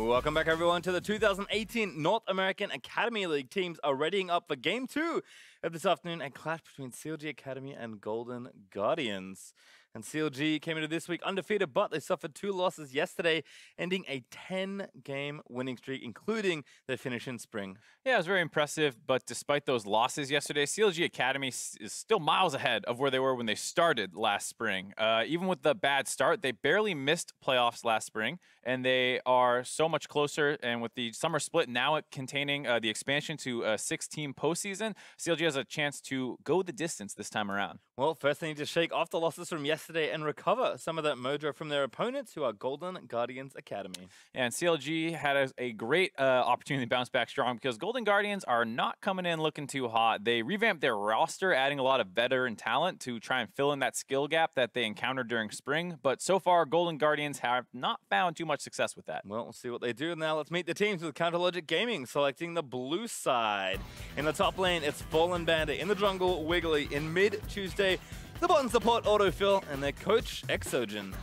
Welcome back, everyone, to the 2018 North American Academy League. Teams are readying up for Game 2 of this afternoon, a clash between CLG Academy and Golden Guardians. And CLG came into this week undefeated, but they suffered 2 losses yesterday, ending a 10-game winning streak, including their finish in spring. Yeah, it was very impressive, but despite those losses yesterday, CLG Academy is still miles ahead of where they were when they started last spring. Even with the bad start, they barely missed playoffs last spring, and they are so much closer. And with the summer split now containing the expansion to a 6-team postseason, CLG has a chance to go the distance this time around. Well, first they need to shake off the losses from yesterday and recover some of that mojo from their opponents, who are Golden Guardians Academy. And CLG had a great opportunity to bounce back strong because Golden Guardians are not coming in looking too hot. They revamped their roster, adding a lot of veteran talent to try and fill in that skill gap that they encountered during spring. But so far, Golden Guardians have not found too much success with that. Well, we'll see what they do. Now let's meet the teams with Counterlogic Gaming selecting the blue side. In the top lane, it's Fallen Bandit. In the jungle, Wiggly. In mid, Tuesday, the bottom support, Autofill, and their coach, Exogen.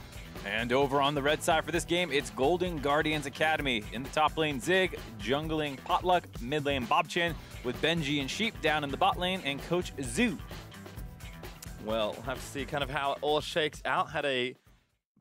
And over on the red side for this game, it's Golden Guardians Academy. In the top lane, Zig, jungling Potluck, mid lane Bobchin, with Benji and Sheep down in the bot lane, and Coach Zoo. Well, we'll have to see kind of how it all shakes out. Had a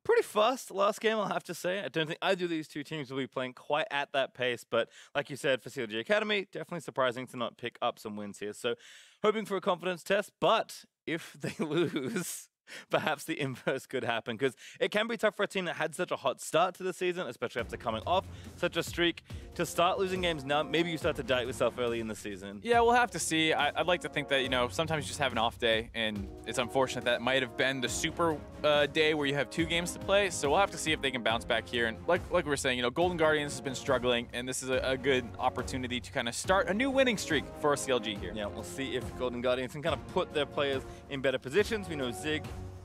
pretty fast last game, I'll have to say. I don't think either of these two teams will be playing quite at that pace, but like you said, for CLG Academy, definitely surprising to not pick up some wins here. So hoping for a confidence test, but if they lose, perhaps the inverse could happen, because it can be tough for a team that had such a hot start to the season, especially after coming off such a streak, to start losing games now. Maybe you start to doubt yourself early in the season. Yeah, we'll have to see. I'd like to think that, you know, sometimes you just have an off day, and it's unfortunate that might have been the super day where you have 2 games to play. So we'll have to see if they can bounce back here. And like we were saying, you know, Golden Guardians has been struggling, and this is a good opportunity to kind of start a new winning streak for CLG here. Yeah, we'll see if Golden Guardians can kind of put their players in better positions. We know Zig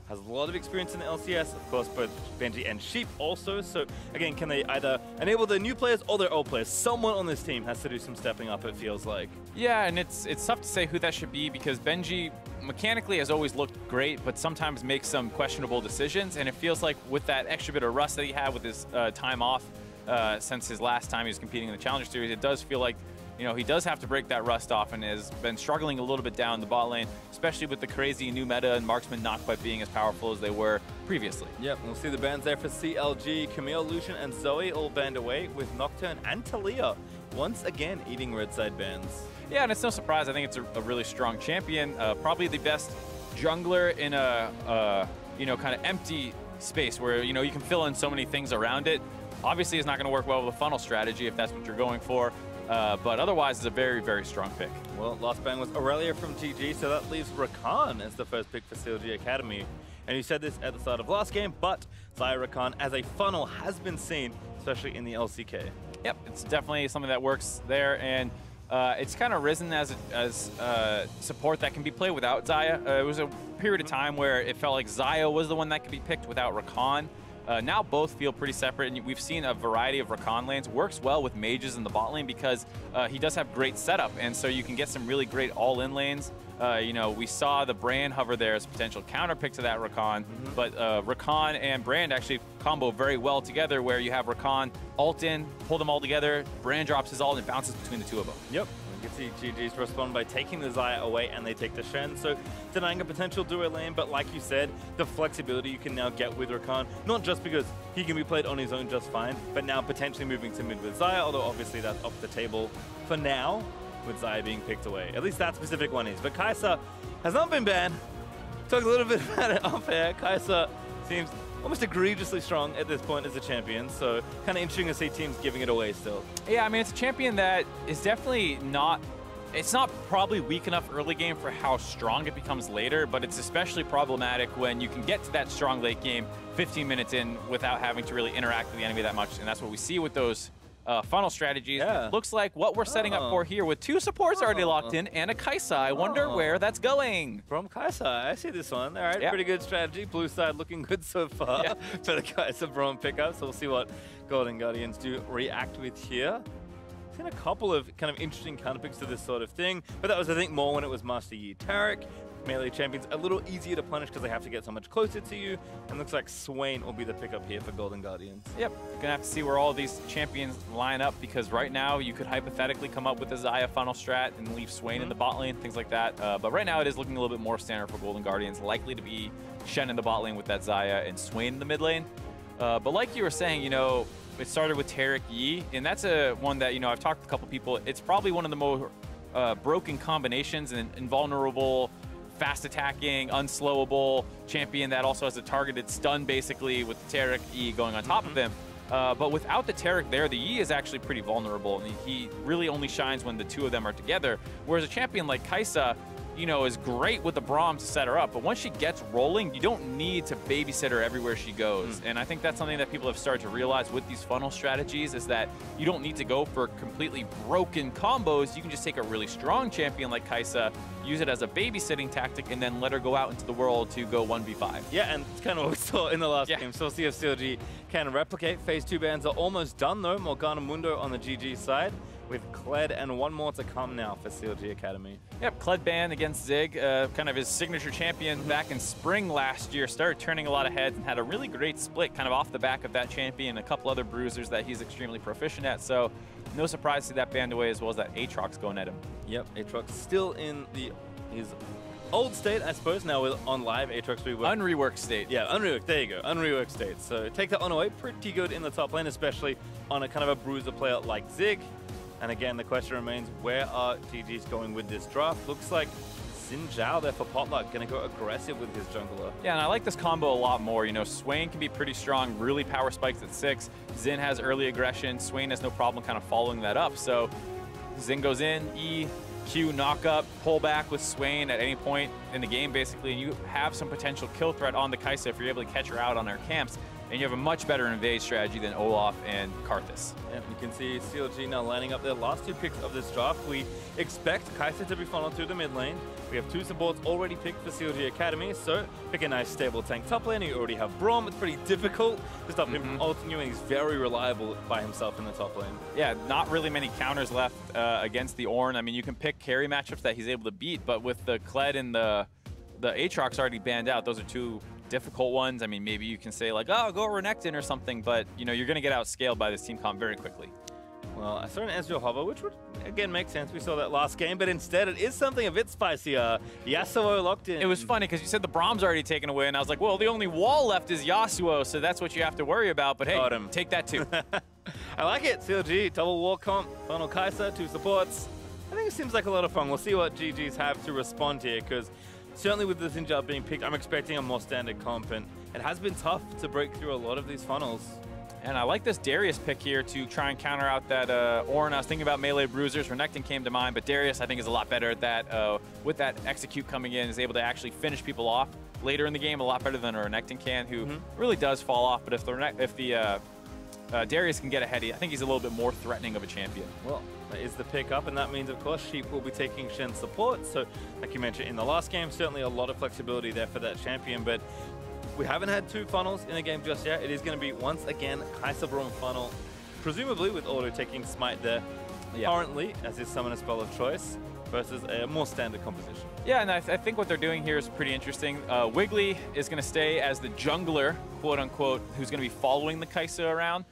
has a lot of experience in the LCS, of course, both Benji and Sheep also. So again, can they either enable their new players or their old players? Someone on this team has to do some stepping up, it feels like. Yeah, and it's tough to say who that should be, because Benji mechanically has always looked great, but sometimes makes some questionable decisions. And it feels like with that extra bit of rust that he had with his time off since his last time he was competing in the Challenger Series, it does feel like, you know, he does have to break that rust off, and has been struggling a little bit down the bot lane, especially with the crazy new meta and marksmen not quite being as powerful as they were previously. Yep, we'll see the bans there for CLG. Camille, Lucian, and Zoe all banned away, with Nocturne and Talia once again eating red side bans. Yeah, and it's no surprise. I think it's a really strong champion. Probably the best jungler in a you know, kind of empty space where, you know, you can fill in so many things around it. Obviously, it's not going to work well with a funnel strategy if that's what you're going for. But otherwise, it's a very, very strong pick. Well, last ban was Aurelia from GG, so that leaves Rakan as the first pick for CLG Academy. And you said this at the start of last game, but Xayah Rakan as a funnel has been seen, especially in the LCK. Yep, it's definitely something that works there, and it's kind of risen as support that can be played without Xayah. It was a period of time where it felt like Xayah was the one that could be picked without Rakan. Now both feel pretty separate, and we've seen a variety of Rakan lanes. Works well with mages in the bot lane because he does have great setup, and so you can get some really great all-in lanes. You know, we saw the Brand hover there as a potential counter pick to that Rakan, but Rakan and Brand actually combo very well together, where you have Rakan ult in, pull them all together, Brand drops his ult and bounces between the 2 of them. Yep. You can see GG's respond by taking the Xayah away, and they take the Shen, so denying a potential duo lane. But like you said, the flexibility you can now get with Rakan, not just because he can be played on his own just fine, but now potentially moving to mid with Xayah, although obviously that's off the table for now, with Xayah being picked away. At least that specific one is. But Kai'Sa has not been banned. Talk a little bit about it off air. Kai'Sa seems almost egregiously strong at this point as a champion, so kind of interesting to see teams giving it away still. Yeah, I mean, it's a champion that is definitely not, it's not probably weak enough early game for how strong it becomes later, but it's especially problematic when you can get to that strong late game 15 minutes in without having to really interact with the enemy that much, and that's what we see with those funnel strategies. Yeah. Looks like what we're setting up for here with 2 supports already locked in and a Kai'Sa. I wonder where that's going. From Kai'Sa, I see this one. All right, pretty good strategy. Blue side looking good so far for the Kai'Sa Braum pickup, so we'll see what Golden Guardians do react with here. I've seen a couple of kind of interesting counter picks to this sort of thing, but that was, I think, more when it was Master Yi Tarek. melee champions a little easier to punish because they have to get so much closer to you. And looks like Swain will be the pickup here for Golden Guardians. Yep, gonna have to see where all these champions line up, because right now you could hypothetically come up with a Xayah funnel strat and leave Swain in the bot lane, things like that. But right now it is looking a little bit more standard for Golden Guardians, likely to be Shen in the bot lane with that Xayah and Swain in the mid lane. But like you were saying, you know, it started with Taric Yi, and that's a one that, you know, I've talked to a couple people. It's probably one of the more broken combinations and invulnerable, fast attacking, unslowable champion that also has a targeted stun basically with the Taric E going on top of him. But without the Taric there, the E is actually pretty vulnerable, and he really only shines when the two of them are together. Whereas a champion like Kai'Sa, you know, is great with the Braum to set her up, but once she gets rolling, you don't need to babysit her everywhere she goes. And I think that's something that people have started to realize with these funnel strategies, is that you don't need to go for completely broken combos. You can just take a really strong champion like Kai'Sa, use it as a babysitting tactic, and then let her go out into the world to go 1v5. Yeah, and it's kind of what we saw in the last game. So we'll see if CLG can replicate. Phase 2 bans are almost done though. Morgana Mundo on the GG side, with Kled and one more to come now for CLG Academy. Yep, Kled ban against Zig, kind of his signature champion back in spring last year, started turning a lot of heads and had a really great split kind of off the back of that champion, a couple other bruisers that he's extremely proficient at. So no surprise to see that banned away, as well as that Aatrox going at him. Yep, Aatrox still in his old state, I suppose, now with on live Aatrox rework. Unreworked state. Yeah, unreworked, there you go, unreworked state. So take that one away, pretty good in the top lane, especially on a kind of a bruiser player like Zig. And again, the question remains, where are GGs going with this draft? Looks like Xin Zhao there for Potluck, going to go aggressive with his jungler. Yeah, and I like this combo a lot more. You know, Swain can be pretty strong, really power spikes at 6. Xin has early aggression. Swain has no problem kind of following that up. So Xin goes in, E, Q, knock up, pull back with Swain at any point in the game, basically, and you have some potential kill threat on the Kai'Sa if you're able to catch her out on her camps. And you have a much better invade strategy than Olaf and Karthus. Yeah, you can see CLG now lining up their last 2 picks of this draft. We expect Kai'Sa to be funneled through the mid lane. We have 2 supports already picked for CLG Academy, so pick a nice stable tank top lane. You already have Braum. It's pretty difficult to stop him from ulting you, and he's very reliable by himself in the top lane. Yeah, not really many counters left against the Ornn. I mean, you can pick carry matchups that he's able to beat, but with the Kled and the Aatrox already banned out, those are 2 difficult ones. I mean, maybe you can say like, oh, go Renekton or something, but you know, you're going to get outscaled by this team comp very quickly. Well, I saw an Ezreal hover, which would, again, make sense. We saw that last game, but instead it is something a bit spicier. Yasuo locked in. It was funny because you said the Braum's already taken away, and I was like, well, the only wall left is Yasuo, so that's what you have to worry about, but hey, take that too. I like it. CLG, double war comp, funnel Kai'Sa, 2 supports. I think it seems like a lot of fun. We'll see what GGs have to respond here, because certainly with the Xin Zhao being picked, I'm expecting a more standard comp, and it has been tough to break through a lot of these funnels. And I like this Darius pick here to try and counter out that Ornn. I was thinking about melee bruisers. Renekton came to mind, but Darius I think is a lot better at that. With that execute coming in, is able to actually finish people off later in the game a lot better than a Renekton can, who really does fall off. But if the Darius can get ahead, I think he's a little bit more threatening of a champion. Well, that is the pick up, and that means, of course, Sheep will be taking Shen's support. So, like you mentioned in the last game, certainly a lot of flexibility there for that champion, but we haven't had 2 funnels in the game just yet. It is going to be, once again, Kai'Sa Braum funnel, presumably with auto taking Smite there currently as his summoner spell of choice, versus a more standard composition. Yeah, and I think what they're doing here is pretty interesting. Wiggly is going to stay as the jungler, quote-unquote, who's going to be following the Kai'Sa around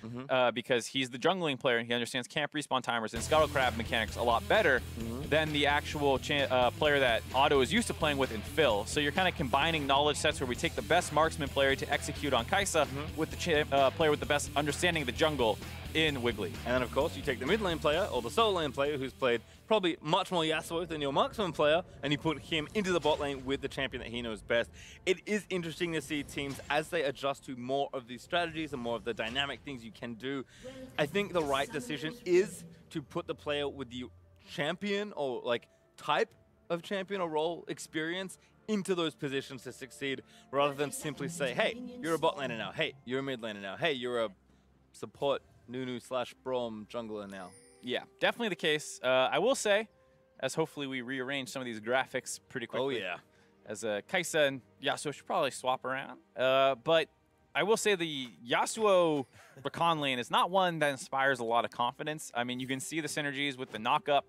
because he's the jungling player and he understands camp respawn timers and Scuttle Crab mechanics a lot better than the actual player that Otto is used to playing with in Phil. So you're kind of combining knowledge sets where we take the best marksman player to execute on Kai'Sa with the player with the best understanding of the jungle in Wiggly. And then, of course, you take the mid lane player or the solo lane player who's played probably much more Yasuo than your marksman player, and you put him into the bot lane with the champion that he knows best. It is interesting to see teams as they adjust to more of these strategies and more of the dynamic things you can do. I think the right decision is to put the player with the champion or like type of champion or role experience into those positions to succeed, rather than simply say, hey, you're a bot laner now, hey, you're a mid laner now, hey, you're a support Nunu/Braum jungler now. Yeah, definitely the case. I will say, as hopefully we rearrange some of these graphics pretty quickly. Oh yeah. As Kai'Sa and Yasuo should probably swap around. But I will say the Yasuo Rakan lane is not one that inspires a lot of confidence. I mean, you can see the synergies with the knock-up,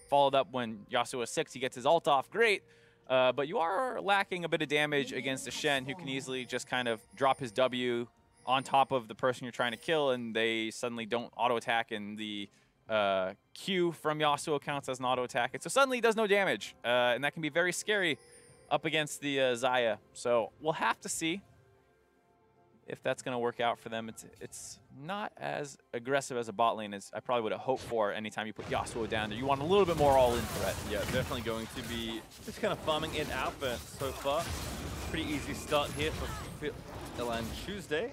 followed up when Yasuo is 6, he gets his ult off, great. But you are lacking a bit of damage against a Shen who can easily just kind of drop his W on top of the person you're trying to kill, and they suddenly don't auto-attack, and the Q from Yasuo counts as an auto-attack. And so suddenly he does no damage, and that can be very scary up against the Xayah. So we'll have to see if that's going to work out for them. It's not as aggressive as a bot lane as I probably would have hoped for anytime you put Yasuo down there. You want a little bit more all-in threat. Yeah, definitely going to be just kind of farming it out, but so far, pretty easy start here for Elan Tuesday.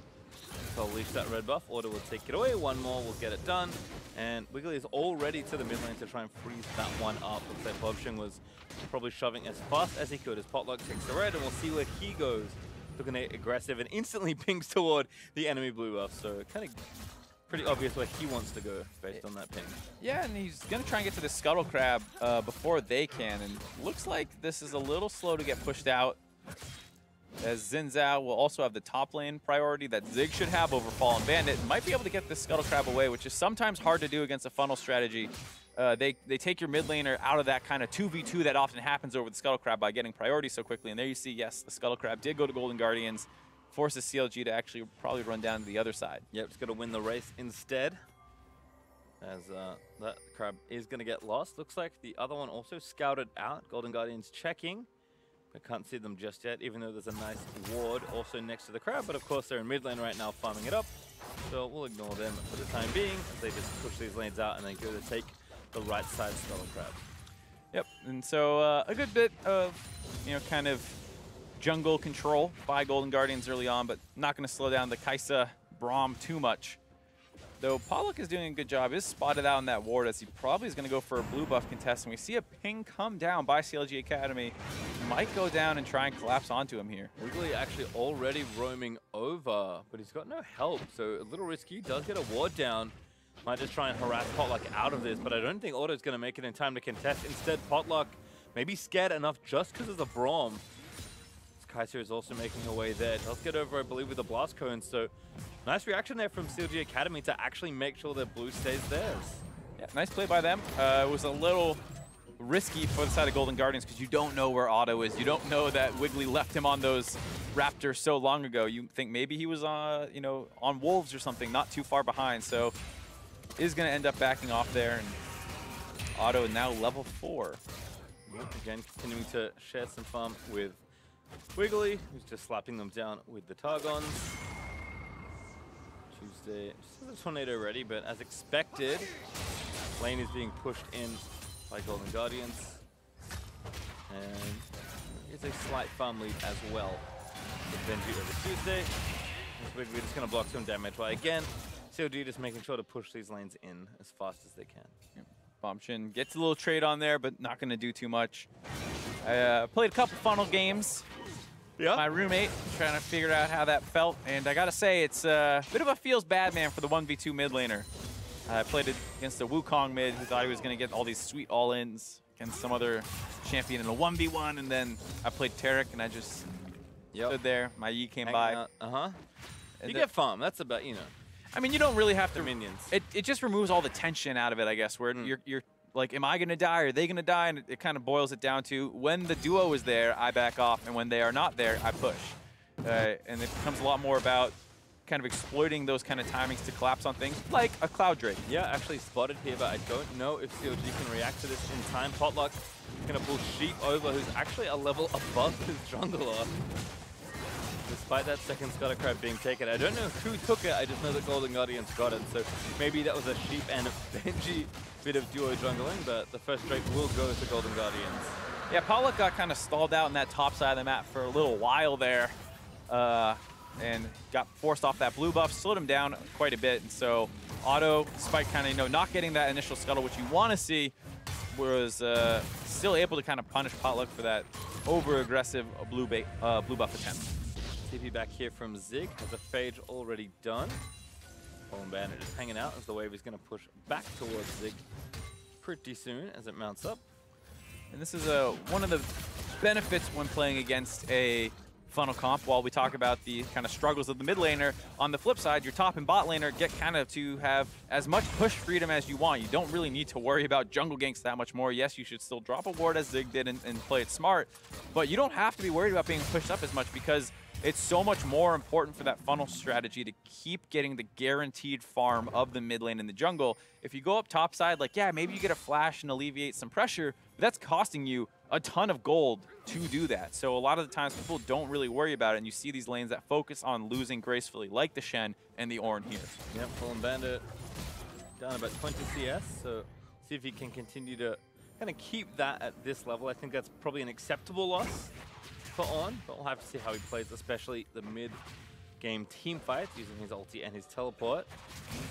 So I'll leash that red buff. Order will take it away. One more will get it done. And Wiggly is already to the mid lane to try and freeze that one up. Looks like Bobshing was probably shoving as fast as he could as Potluck takes the red, and we'll see where he goes. Looking aggressive and instantly pings toward the enemy blue buff. So kind of pretty obvious where he wants to go based on that ping. Yeah, and he's going to try and get to the Scuttle Crab before they can. And looks like this is a little slow to get pushed out, as Xin Zhao will also have the top lane priority that Zig should have over Fallen Bandit. Might be able to get this Scuttle Crab away, which is sometimes hard to do against a funnel strategy. They take your mid laner out of that kind of 2v2 that often happens over the Scuttle Crab by getting priority so quickly. And there you see, yes, the Scuttle Crab did go to Golden Guardians, forces CLG to actually probably run down to the other side. Yep, it's going to win the race instead, as that crab is going to get lost. Looks like the other one also scouted out. Golden Guardians checking. I can't see them just yet, even though there's a nice ward also next to the crab. But of course, they're in mid lane right now farming it up. So we'll ignore them for the time being, as they just push these lanes out and then go to take the right side Scuttle Crab. Yep, and so a good bit of, kind of jungle control by Golden Guardians early on, but not going to slow down the Kai'Sa Braum too much. Though Pollock is doing a good job, is spotted out in that ward as he probably is going to go for a blue buff contest. And we see a ping come down by CLG Academy. Might go down and try and collapse onto him here. Wiggly actually already roaming over, but he's got no help, so a little risky. He does get a ward down. Might just try and harass Potluck out of this, but I don't think Auto's going to make it in time to contest. Instead, Potluck maybe scared enough just because of the Braum. Kai'Sa is also making her way there. Does get over, I believe, with the Blast Cone, so nice reaction there from CLG Academy to actually make sure that blue stays theirs. Yeah, nice play by them. It was a little risky for the side of Golden Guardians because you don't know where Otto is. You don't know that Wiggly left him on those Raptors so long ago. You think maybe he was on Wolves or something, not too far behind. So is going to end up backing off there, and Otto now level 4. Again, continuing to share some farm with Wiggly, who's just slapping them down with the Targons. Tuesday just has a tornado ready, but as expected, lane is being pushed in by Golden Guardians. And it's a slight farm lead as well with Benji over Tuesday. Wiggly just going to block some damage, while again, CLG just making sure to push these lanes in as fast as they can. Yep. Bombshin gets a little trade on there, but not going to do too much. I played a couple funnel games. Yeah. My roommate trying to figure out how that felt, and I gotta say it's a bit of a feels bad man for the 1v2 mid laner. I played it against a Wukong mid who thought he was gonna get all these sweet all-ins against some other champion in a 1v1, and then I played Tarek and I just stood there. My Yi came by. You get farm. That's about, I mean, you don't really have to. Minions. It just removes all the tension out of it, I guess, where you're like, am I going to die? Are they going to die? And it kind of boils it down to when the duo is there, I back off. And when they are not there, I push. And it becomes a lot more about kind of exploiting those kind of timings to collapse on things, like a Cloud Drake. Yeah, actually spotted here, but I don't know if CLG can react to this in time. Potluck going to pull Sheep over, who's actually a level above his jungler. Despite that second Scuttle Crab being taken. I don't know who took it, I just know that Golden Guardians got it. So maybe that was a Sheep and a Benji bit of duo jungling, but the first Drake will go to Golden Guardians. Yeah, Pollock got kind of stalled out in that top side of the map for a little while there, and got forced off that blue buff, slowed him down quite a bit. And so Otto, despite kind of not getting that initial scuttle, which you want to see, was still able to kind of punish Potluck for that over-aggressive blue buff attempt. TP back here from Zig, has a Phage already done. Fallen Bandit just hanging out as the wave is going to push back towards Zig pretty soon as it mounts up. And this is one of the benefits when playing against a funnel comp. While we talk about the kind of struggles of the mid laner, on the flip side, your top and bot laner get kind of to have as much push freedom as you want. You don't really need to worry about jungle ganks that much more. Yes, you should still drop a ward as Zig did and play it smart, but you don't have to be worried about being pushed up as much because it's so much more important for that funnel strategy to keep getting the guaranteed farm of the mid lane in the jungle. If you go up top side, like, yeah, maybe you get a flash and alleviate some pressure, but that's costing you a ton of gold to do that. So a lot of the times people don't really worry about it, and you see these lanes that focus on losing gracefully, like the Shen and the Ornn here. Yep, Fallen Bandit down about 20 CS, so see if he can continue to kind of keep that at this level. I think that's probably an acceptable loss for Ornn, but we'll have to see how he plays, especially the mid-game team fights, using his ulti and his teleport.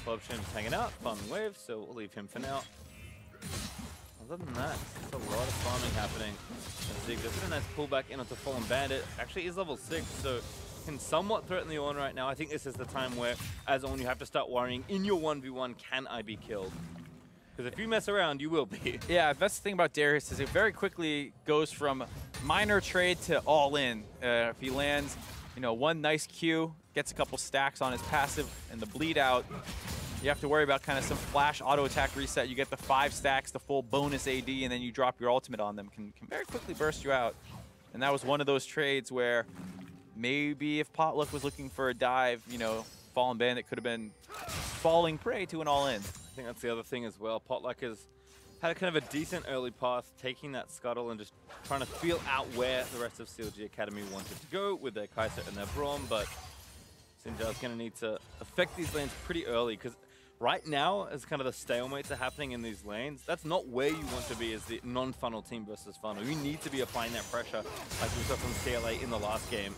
Bobshin's hanging out, farming waves, so we'll leave him for now. Other than that, there's a lot of farming happening. Zig does a nice pullback in onto Fallen Bandit. Actually, is level 6, so can somewhat threaten the Ornn right now. I think this is the time where, as Ornn, you have to start worrying in your 1v1, can I be killed? Because if you mess around, you will be. Yeah, that's the thing about Darius is it very quickly goes from minor trade to all in. If he lands, you know, one nice Q, gets a couple stacks on his passive, and the bleed out, you have to worry about kind of some flash auto attack reset. You get the 5 stacks, the full bonus AD, and then you drop your ultimate on them. Can very quickly burst you out. And that was one of those trades where maybe if Potluck was looking for a dive, you know, Fallen Bandit could have been falling prey to an all-in. I think that's the other thing as well. Potluck has had a kind of a decent early path, taking that scuttle and just trying to feel out where the rest of CLG Academy wanted to go with their Kai'Sa and their Braum, but Sinjar's going to need to affect these lanes pretty early, because right now, as kind of the stalemates are happening in these lanes, that's not where you want to be as the non-funnel team versus funnel. You need to be applying that pressure, like we saw from CLA in the last game.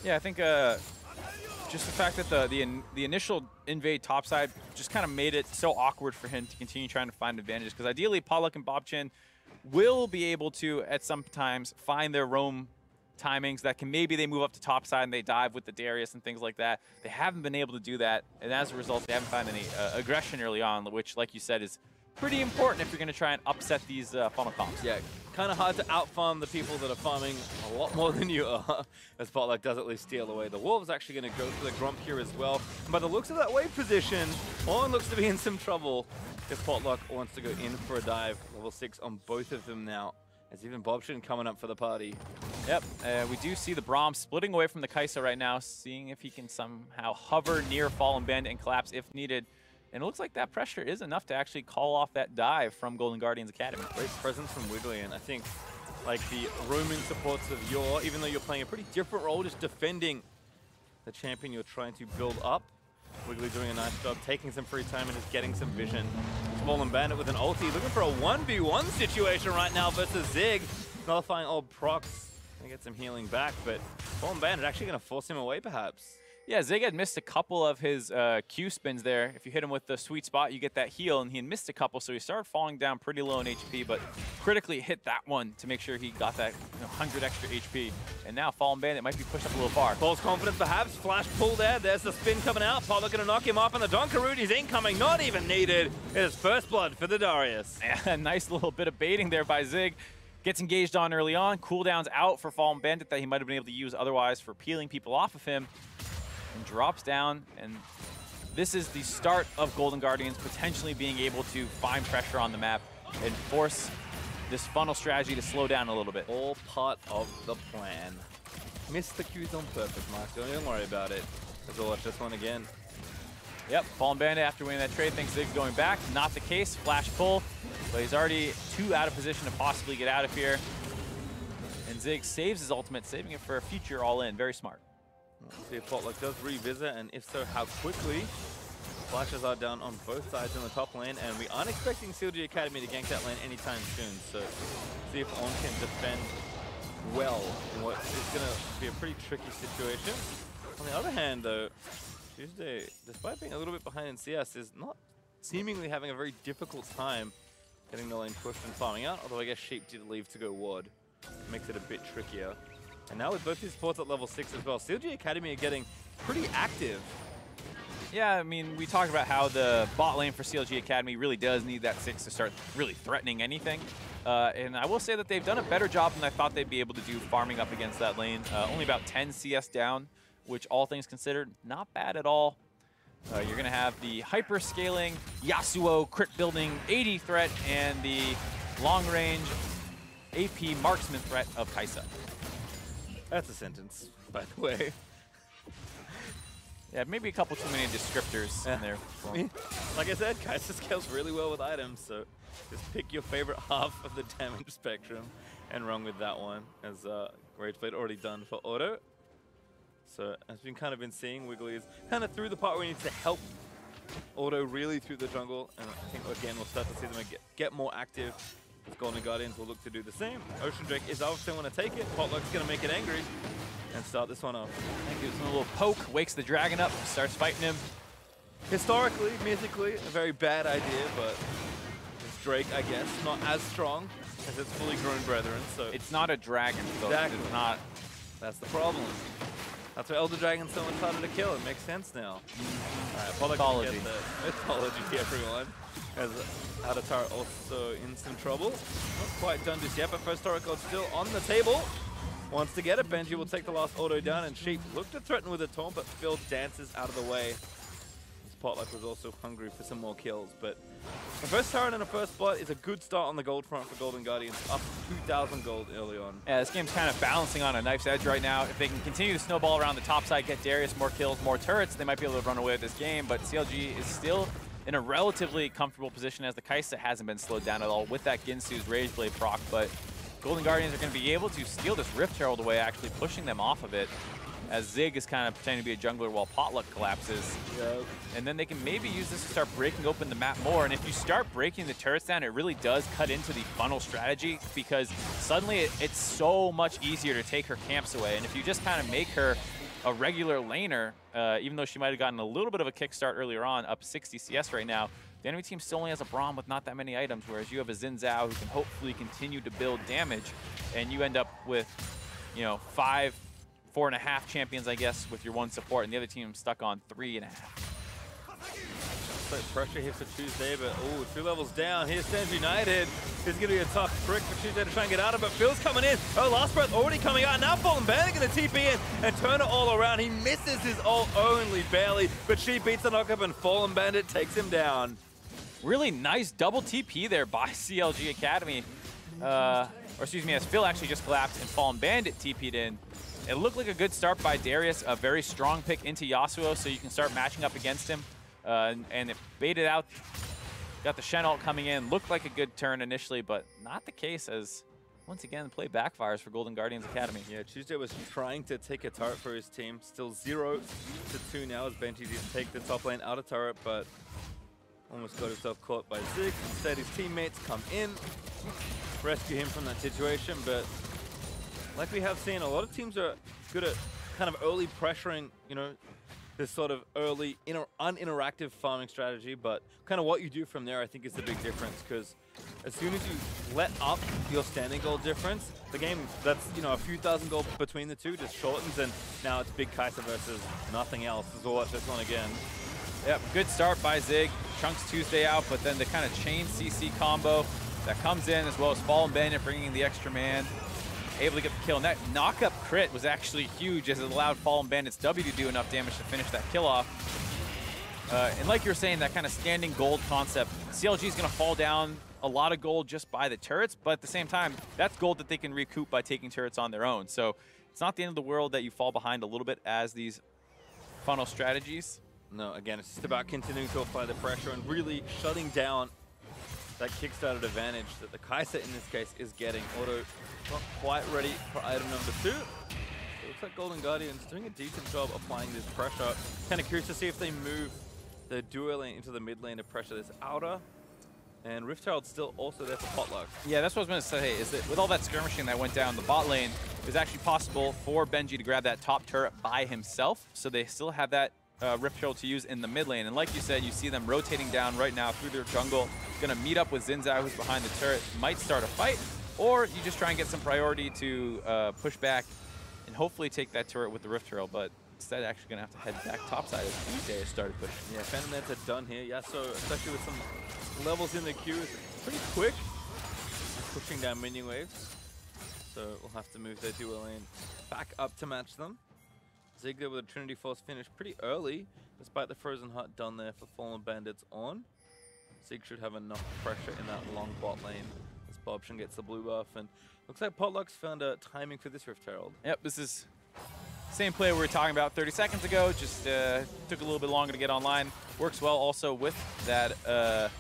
Yeah, I think just the fact that the initial invade topside just kind of made it so awkward for him to continue trying to find advantages, because ideally Potluck and Bobchin will be able to at some times find their roam timings that can, maybe they move up to topside and they dive with the Darius and things like that. They haven't been able to do that, and as a result they haven't found any aggression early on, which, like you said, is pretty important if you're going to try and upset these funnel comps. Yeah, kind of hard to outfarm the people that are farming a lot more than you are, as Potluck does at least steal away. The Wolves actually going to go for the Grump here as well. And by the looks of that wave position, Ornn looks to be in some trouble if Potluck wants to go in for a dive. Level 6 on both of them now. There's even Bobshin coming up for the party. Yep, we do see the Braum splitting away from the Kai'Sa right now, seeing if he can somehow hover near Fallen Bandit and collapse if needed. And it looks like that pressure is enough to actually call off that dive from Golden Guardians Academy. Great presence from Wiggly, and I think like the roaming supports of Yor, even though you're playing a pretty different role, just defending the champion you're trying to build up. Wiggly doing a nice job, taking some free time and just getting some vision. Fallen Bandit with an ulti, looking for a 1v1 situation right now versus Zig. Nullifying old procs, gonna get some healing back, but Fallen Bandit actually gonna force him away perhaps. Yeah, Zig had missed a couple of his Q spins there. If you hit him with the sweet spot, you get that heal, and he had missed a couple, so he started falling down pretty low in HP, but critically hit that one to make sure he got that 100 extra HP. And now Fallen Bandit might be pushed up a little far. False confidence perhaps, flash pull there, there's the spin coming out. Potluck gonna knock him off, and the Donkarudi's incoming, not even needed. It is first blood for the Darius. Yeah, nice little bit of baiting there by Zig. Gets engaged on early on, cooldowns out for Fallen Bandit that he might have been able to use otherwise for peeling people off of him. And drops down, and this is the start of Golden Guardians potentially being able to find pressure on the map and force this funnel strategy to slow down a little bit. All part of the plan. Missed the Qs on purpose, Mark. Don't even worry about it. Let's watch this one again. Yep, Fallen Bandit after winning that trade thinks Zig's going back. Not the case, flash pull, but he's already 2 out of position to possibly get out of here. And Zig saves his ultimate, saving it for a future all-in. Very smart. Let's see if Potluck does revisit, and if so, how quickly. Flashes are down on both sides in the top lane, and we aren't expecting CLG Academy to gank that lane anytime soon, so see if Ornn can defend well in what is going to be a pretty tricky situation. On the other hand, though, Tuesday, despite being a little bit behind in CS, is not seemingly having a very difficult time getting the lane pushed and farming out, although I guess Sheep did leave to go ward. Makes it a bit trickier. And now with both these supports at level 6 as well, CLG Academy are getting pretty active. Yeah, I mean, we talked about how the bot lane for CLG Academy really does need that 6 to start really threatening anything. And I will say that they've done a better job than I thought they'd be able to do farming up against that lane. Only about 10 CS down, which all things considered, not bad at all. You're going to have the hyper-scaling Yasuo crit building 80 threat and the long-range AP marksman threat of Kai'Sa. That's a sentence, by the way. Yeah, maybe a couple too many descriptors in there. Like I said, Kai'Sa scales really well with items, so just pick your favorite half of the damage spectrum and run with that one, as Rage Blade already done for auto. So as we've kind of been seeing, Wiggly is kind of through the part where he needs to help auto really through the jungle, and I think again we'll start to see them get more active. As Golden Guardians will look to do the same. Ocean Drake is obviously want to take it. Potluck's going to make it angry and start this one off. Gives him a little poke, wakes the dragon up, starts fighting him. Historically, mythically, a very bad idea, but it's Drake, I guess, not as strong as its fully grown brethren. So it's not a dragon, so exactly. It's not. That's the problem. That's why Elder Dragon's so much harder to kill. It makes sense now. All right, mythology. Mythology, everyone. As Adatar also in some trouble. Not quite done just yet, but first Torah Code still on the table. Wants to get it. Benji will take the last auto down, and Sheep looked to threaten with a taunt, but Phil dances out of the way. Potluck was also hungry for some more kills, but the first turret and a first blood is a good start on the gold front for Golden Guardians, up 2,000 gold early on. Yeah, this game's kind of balancing on a knife's edge right now. If they can continue to snowball around the top side, get Darius more kills, more turrets, they might be able to run away with this game, but CLG is still in a relatively comfortable position as the Kai'Sa hasn't been slowed down at all with that Ginsu's Rage Blade proc, but Golden Guardians are going to be able to steal this Rift Herald away, actually pushing them off of it, as Zig is kind of pretending to be a jungler while Potluck collapses. Yep. And then they can maybe use this to start breaking open the map more, and if you start breaking the turrets down, it really does cut into the funnel strategy, because suddenly it's so much easier to take her camps away, and if you just kind of make her a regular laner, even though she might have gotten a little bit of a kickstart earlier on, up 60 CS right now, the enemy team still only has a Braum with not that many items, whereas you have a Xin Zhao who can hopefully continue to build damage, and you end up with, you know, 4.5 champions, I guess, with your one support, and the other team stuck on 3.5. So pressure here for Tuesday, but oh, 2 levels down. Here stands United. This is going to be a tough trick for Tuesday to try and get out of it. Phil's coming in. Oh, Last Breath already coming out. Now Fallen Bandit going to TP in and turn it all around. He misses his ult only barely, but she beats the knockup and Fallen Bandit takes him down. Really nice double TP there by CLG Academy. Or excuse me, as Phil actually just collapsed and Fallen Bandit TP'd in. It looked like a good start by Darius, a very strong pick into Yasuo, so you can start matching up against him. And it baited out, got the Shen ult coming in. Looked like a good turn initially, but not the case, as once again, play backfires for Golden Guardians Academy. Yeah, Tuesday was trying to take a turret for his team. Still 0-2 now as Benji did take the top lane out of turret, but almost got himself caught by Zig. Instead, his teammates come in, rescue him from that situation, but like we have seen, a lot of teams are good at kind of early pressuring, you know, this sort of early uninteractive farming strategy, but kind of what you do from there I think is the big difference, because as soon as you let up your standing goal difference, the game that's, you know, a few thousand gold between the two just shortens, and now it's big Kai'Sa versus nothing else. We'll watch this one again. Yep, good start by Zig. Chunks Tuesday out, but then the kind of chain CC combo that comes in, as well as Fallen Bandit bringing in the extra man. Able to get the kill, and that knock-up crit was actually huge, as it allowed Fallen Bandit's W to do enough damage to finish that kill off. And like you were saying, that kind of standing gold concept, CLG is going to fall down a lot of gold just by the turrets, but at the same time, that's gold that they can recoup by taking turrets on their own. So it's not the end of the world that you fall behind a little bit as these funnel strategies. No, again, it's just about continuing to apply the pressure and really shutting down that kickstarted advantage that the Kai'Sa in this case is getting. Auto not quite ready for item number 2. It looks like Golden Guardians doing a decent job applying this pressure. Kind of curious to see if they move the duo lane into the mid lane to pressure this outer. And Rift Herald's still also there for Potluck. Yeah, that's what I was going to say, is that with all that skirmishing that went down the bot lane, it was actually possible for Benji to grab that top turret by himself, so they still have that Rift Herald to use in the mid lane. And like you said, you see them rotating down right now through their jungle. Going to meet up with Xin Zhao, who's behind the turret, might start a fight, or you just try and get some priority to push back and hopefully take that turret with the Rift Herald. But Instead, actually going to have to head back topside as Tuesday has started pushing. Yeah, Phantom Nets are done here. Yeah, so especially with some levels in the queue, it's pretty quick. Pushing down minion waves. So we'll have to move their duo lane back up to match them. Zig there with a Trinity Force finish pretty early, despite the Frozen Heart done there for Fallen Bandits on. Zig should have enough pressure in that long bot lane as Bobshin gets the blue buff. And looks like Potluck's found a timing for this Rift Herald. Yep, this is same play we were talking about 30 seconds ago, just took a little bit longer to get online. Works well also with that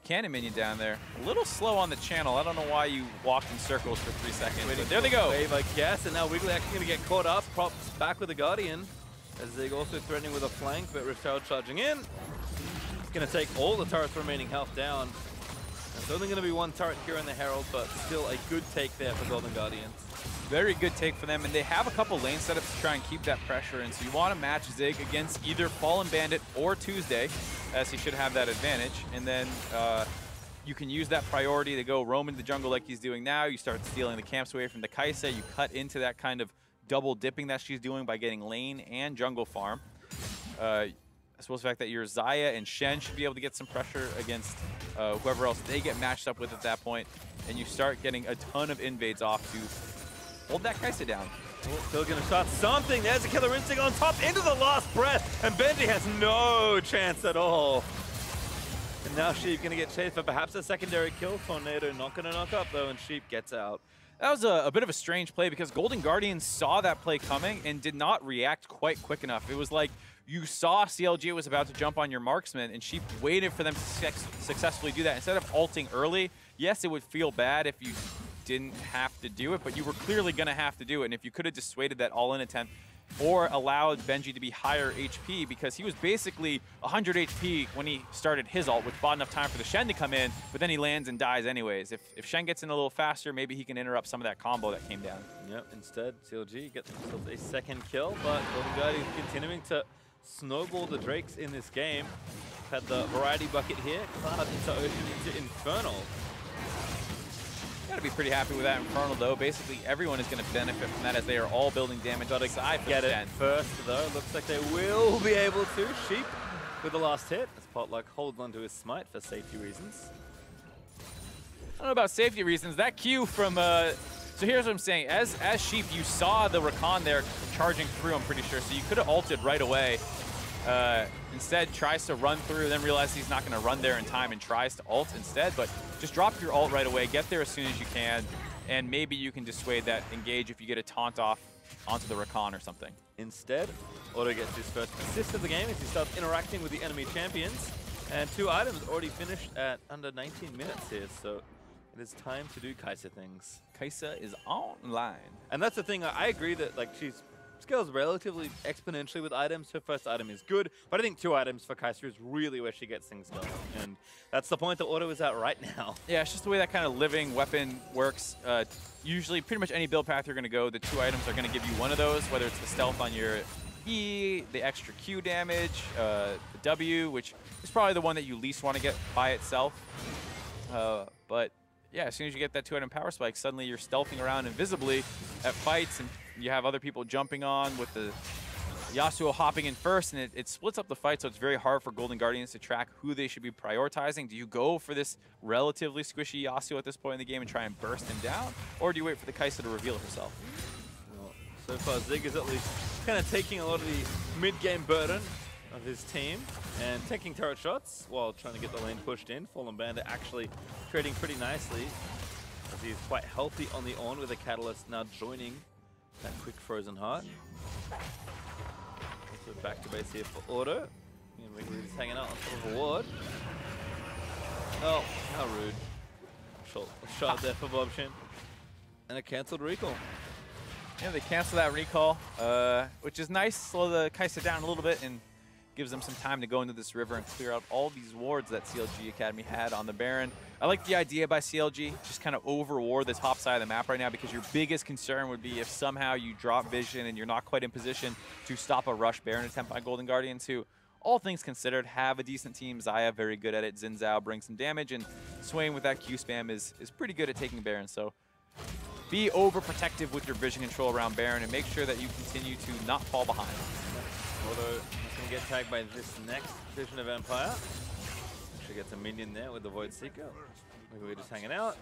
cannon minion down there. A little slow on the channel. I don't know why you walked in circles for 3 seconds, but there they go. Wave, I guess, and now Wiggly actually going to get caught up. Props back with the Guardian. As Zig also threatening with a flank, but Rift Herald charging in. It's going to take all the turret's remaining health down. It's only going to be one turret here in the Herald, but still a good take there for Golden Guardians. Very good take for them, and they have a couple lane setups to try and keep that pressure in. So you want to match Zig against either Fallen Bandit or Tuesday, as he should have that advantage. And then you can use that priority to go roam into the jungle like he's doing now. You start stealing the camps away from the Kai'Sa. You cut into that kind of double dipping that she's doing by getting lane and jungle farm. I suppose the fact that your Xayah and Shen should be able to get some pressure against whoever else they get matched up with at that point, and you start getting a ton of invades off to hold that Kai'Sa down. Oh, still going to start something. There's a Killer Instinct on top into the last breath, and Benji has no chance at all. And now Sheep going to get chased for perhaps a secondary kill. Tornado not going to knock up though, and Sheep gets out. That was a bit of a strange play because Golden Guardians saw that play coming and did not react quite quick enough. It was like you saw CLG was about to jump on your marksman, and Sheep waited for them to successfully do that. Instead of ulting early, yes, it would feel bad if you didn't have to do it, but you were clearly going to have to do it. And if you could have dissuaded that all-in attempt or allowed Benji to be higher HP, because he was basically 100 HP when he started his ult, which bought enough time for the Shen to come in, but then he lands and dies anyways. If Shen gets in a little faster, maybe he can interrupt some of that combo that came down. Yep, instead, CLG gets themselves a second kill, but Golden Guardians continuing to snowball the Drakes in this game. Had the variety bucket here, Cloud into Ocean into Infernal. Gotta be pretty happy with that Infernal, though. Basically, everyone is going to benefit from that as they are all building damage aside from Get it Shen. first, though. Looks like they will be able to. Sheep with the last hit as Potluck holds onto his smite for safety reasons. I don't know about safety reasons. That Q from... so here's what I'm saying. As Sheep, you saw the Rakan there charging through, I'm pretty sure, so you could have ulted right away. Instead, tries to run through, then realizes he's not going to run there in time and tries to ult instead. But just drop your ult right away, get there as soon as you can, and maybe you can dissuade that engage if you get a taunt off onto the Rakan or something. Instead, Otto gets his first assist of the game as he starts interacting with the enemy champions. And 2 items already finished at under 19 minutes here, so it is time to do Kai'Sa things. Kai'Sa is online. And that's the thing, I agree that like she's scales relatively exponentially with items. Her first item is good, but I think 2 items for Kai'Sa is really where she gets things done. And that's the point that Auto is at right now. Yeah, it's just the way that kind of living weapon works. Usually, pretty much any build path you're going to go, the 2 items are going to give you one of those, whether it's the stealth on your E, the extra Q damage, the W, which is probably the one that you least want to get by itself. But yeah, as soon as you get that 2-item power spike, suddenly you're stealthing around invisibly at fights, and you have other people jumping on with the Yasuo hopping in first, and it splits up the fight, so it's very hard for Golden Guardians to track who they should be prioritizing. Do you go for this relatively squishy Yasuo at this point in the game and try and burst him down, or do you wait for the Kai'Sa to reveal herself? Well, so far, Zig is at least kind of taking a lot of the mid-game burden of his team and taking turret shots while trying to get the lane pushed in. Fallen Bandit actually trading pretty nicely as he's quite healthy on the on with a Catalyst now joining that quick Frozen Heart. So back to base here for Auto. And Wiggly just hanging out on top of a ward. Oh, how rude. Shot there for Bobshin. And a cancelled recall. Yeah, they cancel that recall, which is nice. Slow the Kai'Sa down a little bit and gives them some time to go into this river and clear out all these wards that CLG Academy had on the Baron. I like the idea by CLG, just kind of over-ward the top side of the map right now, because your biggest concern would be if somehow you drop vision and you're not quite in position to stop a rush Baron attempt by Golden Guardians, who, all things considered, have a decent team. Xayah, very good at it. Xin Zhao brings some damage, and Swain with that Q spam is pretty good at taking Baron. So be overprotective with your vision control around Baron and make sure that you continue to not fall behind. Auto is going to get tagged by this next Vision of Empire. She gets a minion there with the Void Seeker. Maybe we're just hanging out.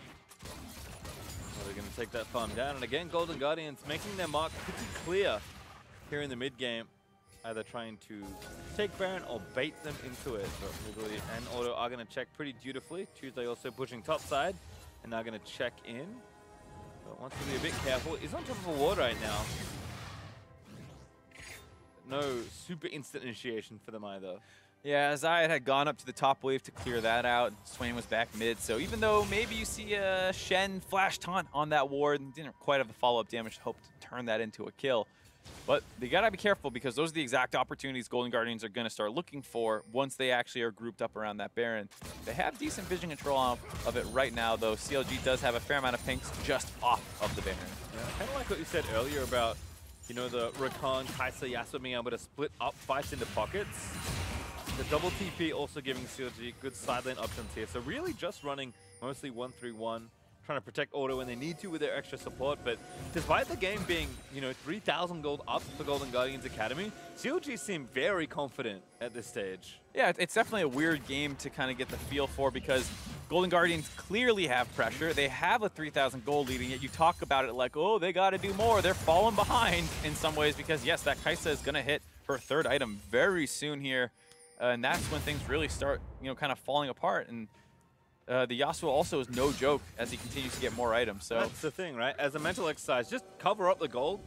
They're going to take that farm down. And again, Golden Guardians making their mark pretty clear here in the mid game. Either trying to take Baron or bait them into it. But Wiggly and Auto are going to check pretty dutifully. Tuesday also pushing top side. And now going to check in. But wants to be a bit careful. He's on top of a ward right now. No super instant initiation for them either. Yeah, Zayat had gone up to the top wave to clear that out. Swain was back mid, so even though maybe you see a Shen flash taunt on that ward and didn't quite have the follow-up damage to hope to turn that into a kill. But they gotta be careful because those are the exact opportunities Golden Guardians are gonna start looking for once they actually are grouped up around that Baron. They have decent vision control of it right now, though. CLG does have a fair amount of pinks just off of the Baron. Yeah, kind of like what you said earlier about, you know, the Rakan, Kai'Sa, Yasuo being able to split up fights into pockets. The double TP also giving CLG good side lane options here. So really just running mostly 1-3-1, trying to protect Auto when they need to with their extra support. But despite the game being, you know, 3,000 gold up for Golden Guardians Academy, CLG seem very confident at this stage. Yeah, it's definitely a weird game to kind of get the feel for because Golden Guardians clearly have pressure. They have a 3,000 gold lead, and yet you talk about it like, oh, they got to do more. They're falling behind in some ways because, yes, that Kai'Sa is going to hit her third item very soon here. And that's when things really start, you know, kind of falling apart. And the Yasuo also is no joke as he continues to get more items. So that's the thing, right? As a mental exercise, just cover up the gold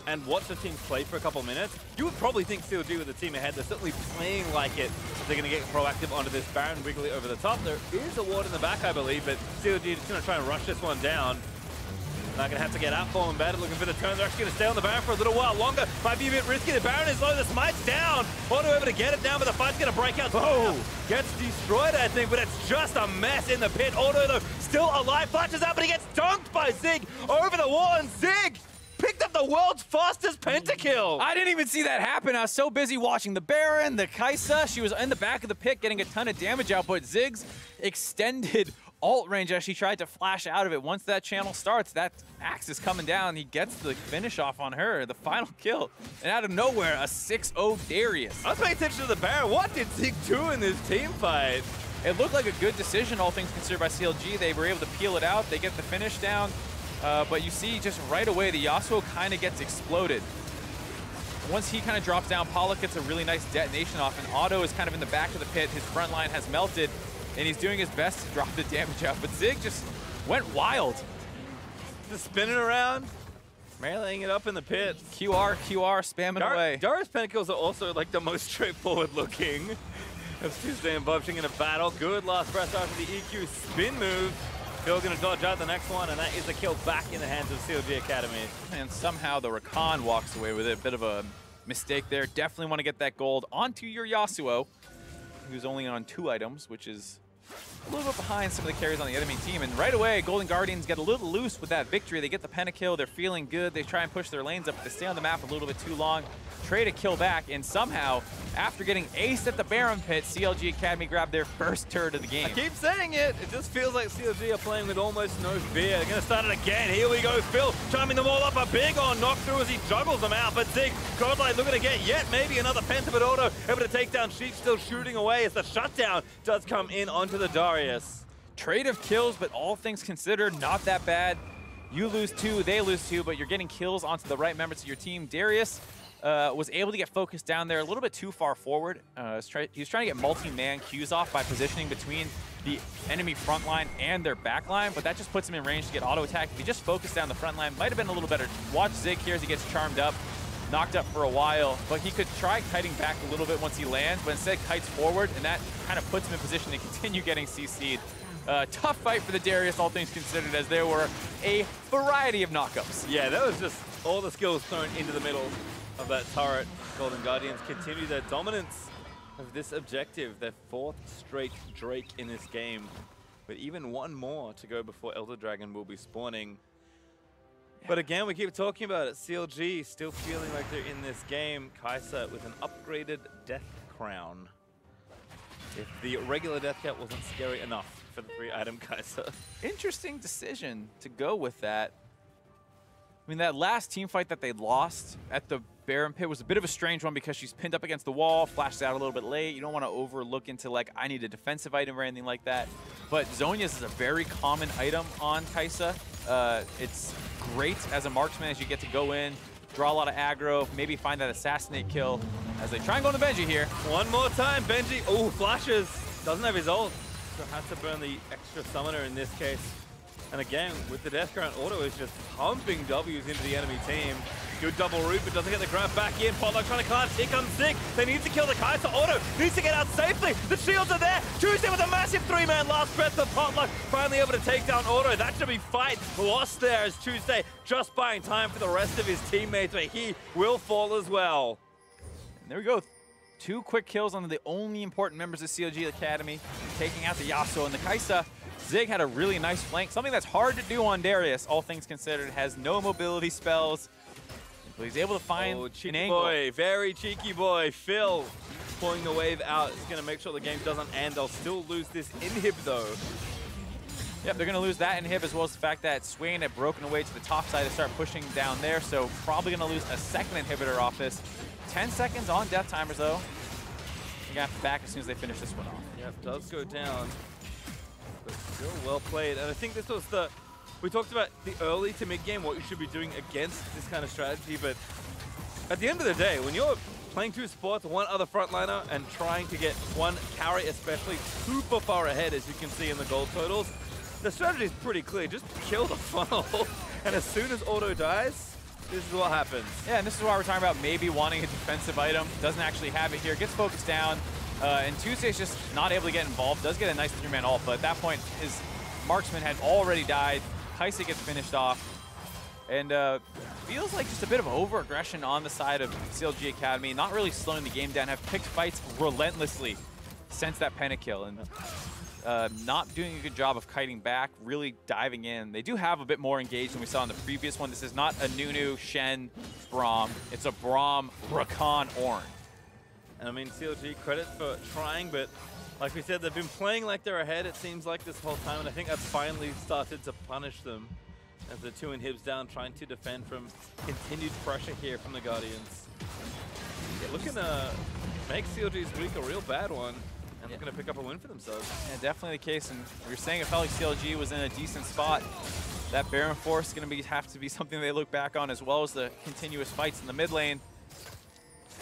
and watch the team play for a couple minutes. You would probably think CLG with the team ahead, they're certainly playing like it. They're going to get proactive onto this Baron Wiggly over the top. There is a ward in the back, I believe, but CLG is going to try and rush this one down. Not going to have to get out, falling bad, looking for the turn. They're actually going to stay on the Baron for a little while longer. Might be a bit risky. The Baron is low, the smite's down. Auto able to get it down, but the fight's going to break out. Oh, gets destroyed, I think, but it's just a mess in the pit. Auto, though, still alive, flashes out, but he gets dunked by Zig over the wall, and Zig picked up the world's fastest pentakill. I didn't even see that happen. I was so busy watching the Baron, the Kai'Sa. She was in the back of the pit getting a ton of damage out, but Zig's extended ult range as she tried to flash out of it. Once that channel starts, that axe is coming down. He gets the finish off on her, the final kill. And out of nowhere, a 6-0 Darius. I was paying attention to the Baron. What did Zig do in this team fight? It looked like a good decision, all things considered, by CLG. They were able to peel it out. They get the finish down. But you see just right away, the Yasuo kind of gets exploded. Once he kind of drops down, Pollock gets a really nice detonation off, and Otto is kind of in the back of the pit. His front line has melted, and he's doing his best to drop the damage out. But Zig just went wild. Just spinning around, meleeing it up in the pit. QR, spamming away. Darius pentakills are also like the most straightforward looking. As Tuesday and Bubching in a battle. Good last breath after the EQ spin move. Phil going to dodge out the next one, and that is a kill back in the hands of CLG Academy. And somehow the Rakan walks away with it. Bit of a mistake there. Definitely want to get that gold onto your Yasuo, who's only on 2 items, which is a little bit behind some of the carries on the enemy team. And right away, Golden Guardians get a little loose with that victory. They get the pentakill. They're feeling good. They try and push their lanes up, but they stay on the map a little bit too long. Trade a kill back, and somehow, after getting aced at the Baron pit, CLG Academy grabbed their first turret of the game. I keep saying it. It just feels like CLG are playing with almost no fear. They're going to start it again. Here we go. Phil chiming them all up. A big on knock through as he juggles them out. But Zig, Godlight looking to get yet maybe another penta, but Auto able to take down Sheep, still shooting away as the shutdown does come in onto the Darius. Trade of kills, but all things considered, not that bad. You lose 2, they lose 2, but you're getting kills onto the right members of your team. Darius was able to get focused down there a little bit too far forward. He was trying to get multi-man Qs off by positioning between the enemy front line and their back line, but that just puts him in range to get auto-attack. If he just focused down the front line, might have been a little better. Watch Zig here as he gets charmed up, knocked up for a while, but he could try kiting back a little bit once he lands, but instead kites forward, and that kind of puts him in position to continue getting CC'd. Tough fight for the Darius, all things considered, as there were a variety of knockups. Yeah, that was just all the skills thrown into the middle of that turret. Golden Guardians continue their dominance of this objective, their 4th straight Drake in this game, with even one more to go before Elder Dragon will be spawning. But again, we keep talking about it. CLG still feeling like they're in this game. Kai'Sa with an upgraded Death Crown. If the regular Death Cap wasn't scary enough for the 3-item Kai'Sa. Interesting decision to go with that. I mean, that last team fight that they lost at the Baron pit was a bit of a strange one because she's pinned up against the wall, flashes out a little bit late. You don't want to overlook into like, I need a defensive item or anything like that. But Zhonya's is a very common item on Kai'Sa. It's great as a marksman as you get to go in, draw a lot of aggro, maybe find that assassinate kill as they try and go on the Benji here. One more time, Benji. Oh, flashes. Doesn't have his ult. So has to burn the extra summoner in this case. And again, with the Death Grant, Auto is just pumping W's into the enemy team. Good double root, but doesn't get the grab back in. Potluck trying to collapse. Here comes Zig. They need to kill the Kai'Sa. Auto needs to get out safely. The shields are there. Tuesday with a massive 3-man last breath of Potluck. Finally able to take down Auto. That should be fight lost there as Tuesday just buying time for the rest of his teammates, but he will fall as well. And there we go. 2 quick kills on the only important members of CLG Academy, taking out the Yasuo and the Kai'Sa. Zig had a really nice flank, something that's hard to do on Darius, all things considered. Has no mobility spells, but he's able to find an angle. Boy, very cheeky boy. Phil pulling the wave out is going to make sure the game doesn't end. They'll still lose this inhib though. Yep, they're going to lose that inhib as well as the fact that Swain had broken away to the top side to start pushing down there, so probably going to lose a second inhibitor off this. 10 seconds on death timers though. They're going to have to back as soon as they finish this one off. Yep, does go down. But still well played. And I think this was the... We talked about the early to mid game, what you should be doing against this kind of strategy, but at the end of the day, when you're playing 2 supports, 1 other frontliner, and trying to get 1 carry especially super far ahead, as you can see in the gold totals, the strategy is pretty clear. Just kill the funnel, and as soon as Auto dies, this is what happens. Yeah, and this is why we're talking about maybe wanting a defensive item. Doesn't actually have it here. Gets focused down. And Tuesday's just not able to get involved. Does get a nice 3-man ult, but at that point, his marksman had already died. Kai'Sa gets finished off. And feels like just a bit of over-aggression on the side of CLG Academy. Not really slowing the game down. Have picked fights relentlessly since that pentakill. And not doing a good job of kiting back, really diving in. They do have a bit more engaged than we saw in the previous one. This is not a Nunu, Shen, Braum. It's a Braum, Rakan, Ornn. And I mean, CLG, credit for trying, but like we said, they've been playing like they're ahead, it seems like, this whole time, and I think that's finally started to punish them as the 2 inhibs down, trying to defend from continued pressure here from the Guardians. Yeah, looking to make CLG's week a real bad one. And they're going to pick up a win for themselves. Yeah, definitely the case. And we were saying it felt like CLG was in a decent spot. That Baron Force is going to have to be something they look back on, as well as the continuous fights in the mid lane